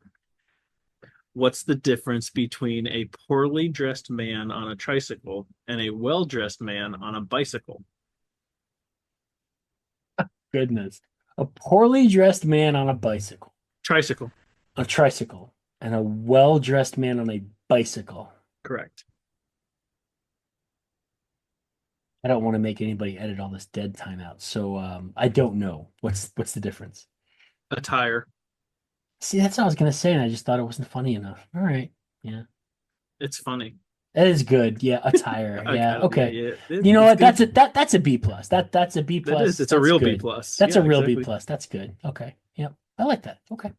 S2: What's the difference between a poorly dressed man on a tricycle and a well dressed man on a bicycle?
S1: Goodness. A poorly dressed man on a bicycle,
S2: Tricycle.
S1: a tricycle, and a well-dressed man on a bicycle.
S2: Correct.
S1: I don't want to make anybody edit all this dead time out. So I don't know. What's the difference?
S2: Attire.
S1: See, that's what I was gonna say, and I just thought it wasn't funny enough. All right. Yeah.
S2: It's funny.
S1: That is good. Yeah, attire. Yeah.
S2: Yeah,
S1: Okay.
S2: yeah.
S1: You know
S2: It's
S1: what?
S2: good.
S1: That's a B plus. That's a B
S2: That is.
S1: plus.
S2: It's a
S1: That's
S2: real B
S1: good.
S2: plus.
S1: That's
S2: Yeah,
S1: a real B
S2: exactly.
S1: plus. That's good. Okay. Yep. I like that. Okay.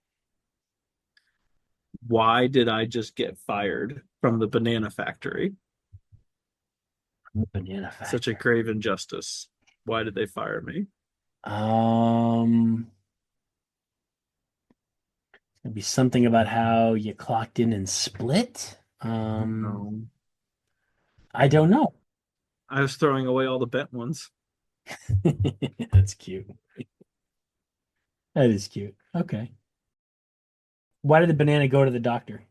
S2: Why did I just get fired from the banana factory?
S1: Banana
S2: Such a
S1: factory.
S2: grave injustice. Why did they fire me?
S1: Um, it'd be something about how you clocked in and split.
S2: No.
S1: I don't know.
S2: I was throwing away all the bent ones
S1: That's cute. That is cute. Okay. Why did the banana go to the doctor?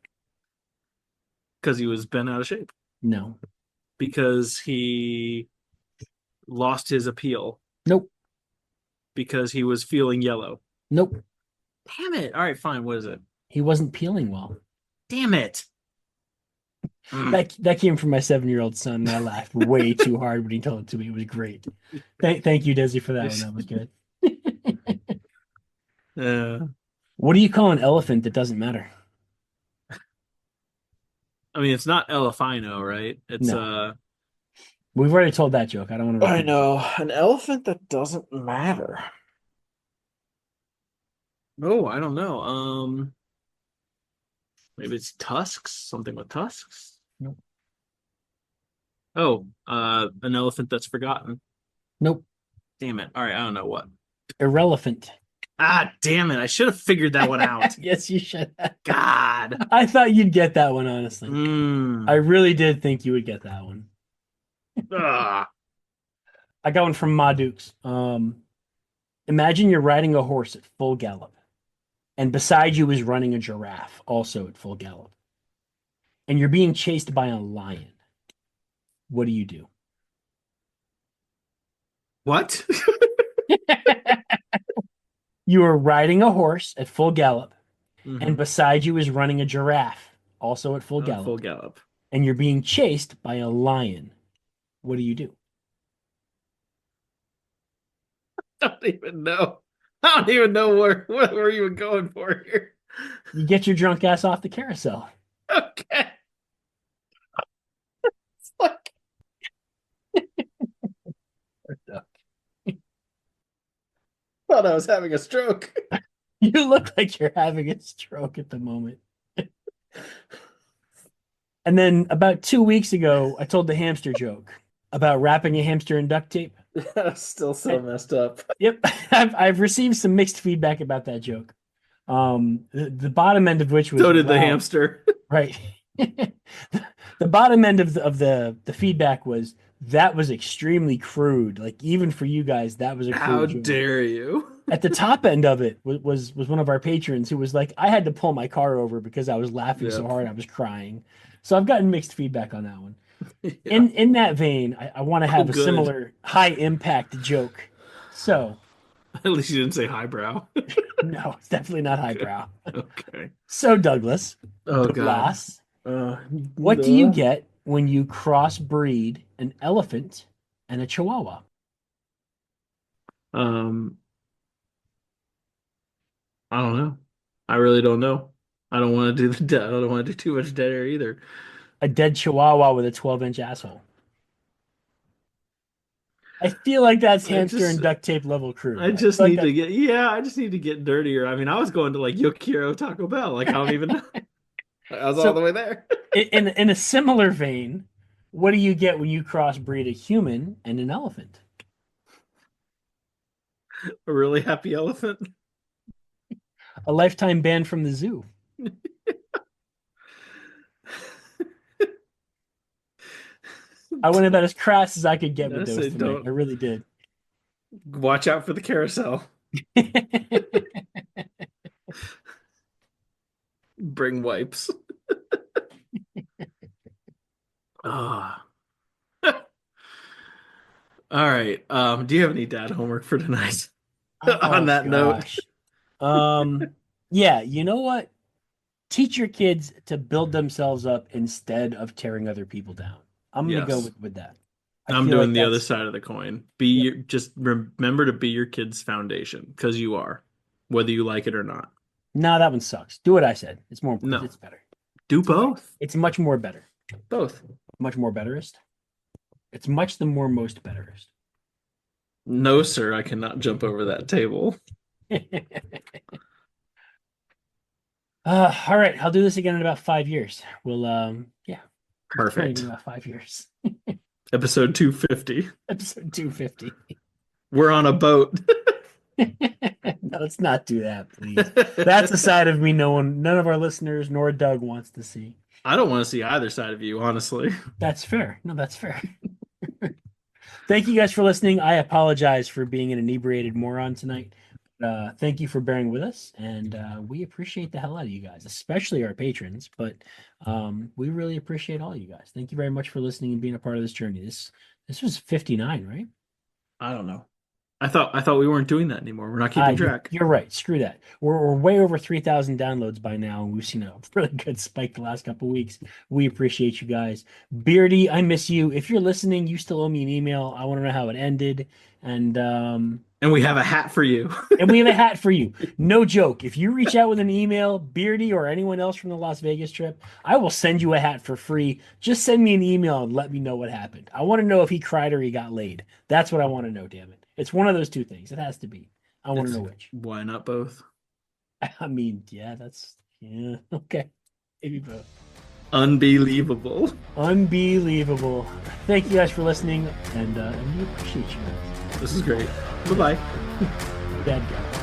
S2: because he was bent out of shape.
S1: No.
S2: Because he lost his appeal.
S1: Nope.
S2: Because he was feeling yellow.
S1: Nope.
S2: Damn it. All right, fine. What is it?
S1: He wasn't peeling well.
S2: Damn it.
S1: That came from my 7-year-old son, and I laughed way too hard when he told it to me. It was great. Thank you, Desi, for that one. That was good.
S2: uh,
S1: What do you call an elephant that doesn't matter?
S2: I mean, it's not Elefino, right? It's
S1: No. We've already told that joke. I don't want to
S2: I
S1: repeat it.
S2: know. An elephant that doesn't matter. Oh, I don't know. Maybe it's tusks, something with tusks.
S1: Nope.
S2: Oh, an elephant that's forgotten.
S1: Nope.
S2: Damn it. All right, I don't know what.
S1: Irrelevant.
S2: Ah, damn it. I should have figured that one out.
S1: Yes, you should.
S2: God.
S1: I thought you'd get that one, honestly. I
S2: Mm.
S1: really did think you would get that one.
S2: Ah.
S1: I got one from Ma Dukes. Imagine you're riding a horse at full gallop, and beside you is running a giraffe, also at full gallop, and you're being chased by a lion. What do you do?
S2: What?
S1: You are riding a horse at full gallop, and
S2: hmm
S1: beside you is running a giraffe, also at full
S2: Full
S1: gallop,
S2: gallop.
S1: and you're being chased by a lion. What do you do?
S2: Don't even know. I don't even know what were you going for here.
S1: You get your drunk ass off the carousel.
S2: Okay. It's like, thought I was having a stroke.
S1: You look like you're having a stroke at the moment. And then about 2 weeks ago, I told the hamster joke about wrapping a hamster in duct tape.
S2: Still so messed up.
S1: Yep, I've received some mixed feedback about that joke. The bottom end of which was
S2: So did the
S1: wow,
S2: hamster.
S1: right. The bottom end of the feedback was that was extremely crude. Like even for you guys, that was a
S2: How
S1: crude joke.
S2: dare you?
S1: At the top end of it was one of our patrons who was like, I had to pull my car over because I was laughing so
S2: Yep.
S1: hard I was crying. So I've gotten mixed feedback on that one.
S2: Yeah.
S1: In that vein, I want to
S2: Oh,
S1: have a
S2: good.
S1: similar high impact joke. So
S2: At least you didn't say highbrow.
S1: no, it's definitely not
S2: Okay.
S1: highbrow.
S2: Okay.
S1: So Douglas,
S2: Oh God.
S1: Douglas,
S2: Uh,
S1: what do you
S2: no.
S1: get when you crossbreed an elephant and a chihuahua?
S2: Um, I don't know. I really don't know. I don't want to do the I don't want to do too much dead air either.
S1: A dead chihuahua with a 12-inch asshole. I feel like that's
S2: I
S1: hamster
S2: just
S1: and duct tape level crude.
S2: I
S1: I feel
S2: just
S1: like
S2: need
S1: that's
S2: to get yeah, I just need to get dirtier. I mean, I was going to like Yokiro Taco Bell. Like I don't even know. I was all the
S1: so
S2: way there.
S1: in a similar vein, what do you get when you crossbreed a human and an elephant?
S2: A really happy elephant.
S1: A lifetime ban from the zoo. I went about as crass as I could get with
S2: I
S1: those
S2: say
S1: tonight. I
S2: don't
S1: really did.
S2: watch out for the carousel. Bring wipes. Ah. All right. Do you have any dad homework for tonight? On
S1: Oh
S2: that note.
S1: gosh. Um, yeah, you know what? Teach your kids to build themselves up instead of tearing other people down. I'm gonna go
S2: Yes.
S1: with that. I
S2: I'm
S1: feel
S2: doing
S1: like
S2: the other
S1: that's
S2: side of the coin. Be
S1: yep.
S2: your, just remember to be your kid's foundation because you are, whether you like it or not.
S1: No, that one sucks. Do what I said. It's more
S2: No,
S1: it's better.
S2: do
S1: It's better.
S2: both.
S1: It's much more better.
S2: Both.
S1: Much more betterest. It's much the more most betterest.
S2: No, sir, I cannot jump over that table.
S1: All right, I'll do this again in about 5 years. We'll yeah, we'll try again
S2: Perfect.
S1: in about 5 years.
S2: Episode 250.
S1: Episode 250.
S2: We're on a boat.
S1: No, let's not do that, please. That's a side of me none of our listeners nor Doug wants to see.
S2: I don't want to see either side of you, honestly.
S1: That's fair. No, that's fair. Thank you guys for listening. I apologize for being an inebriated moron tonight. Thank you for bearing with us, and we appreciate the hell out of you guys, especially our patrons. But we really appreciate all you guys. Thank you very much for listening and being a part of this journey. This was 59, right?
S2: I don't know. I thought we weren't doing that anymore. We're not keeping track.
S1: You're right. Screw that. We're way over 3,000 downloads by now, and we've seen a really good spike the last couple weeks. We appreciate you guys. Beardy, I miss you. If you're listening, you still owe me an email. I want to know how it ended, and
S2: And we have a hat for you.
S1: and we have a hat for you. No joke. If you reach out with an email, Beardy or anyone else from the Las Vegas trip, I will send you a hat for free. Just send me an email and let me know what happened. I want to know if he cried or he got laid. That's what I want to know, damn it. It's one of those two things. It has to be. I want to know which.
S2: Why not both?
S1: I mean, yeah, okay. Maybe both.
S2: Unbelievable.
S1: Unbelievable. Thank you guys for listening, and we appreciate you guys.
S2: This is great. Bye bye.
S1: Bad guy.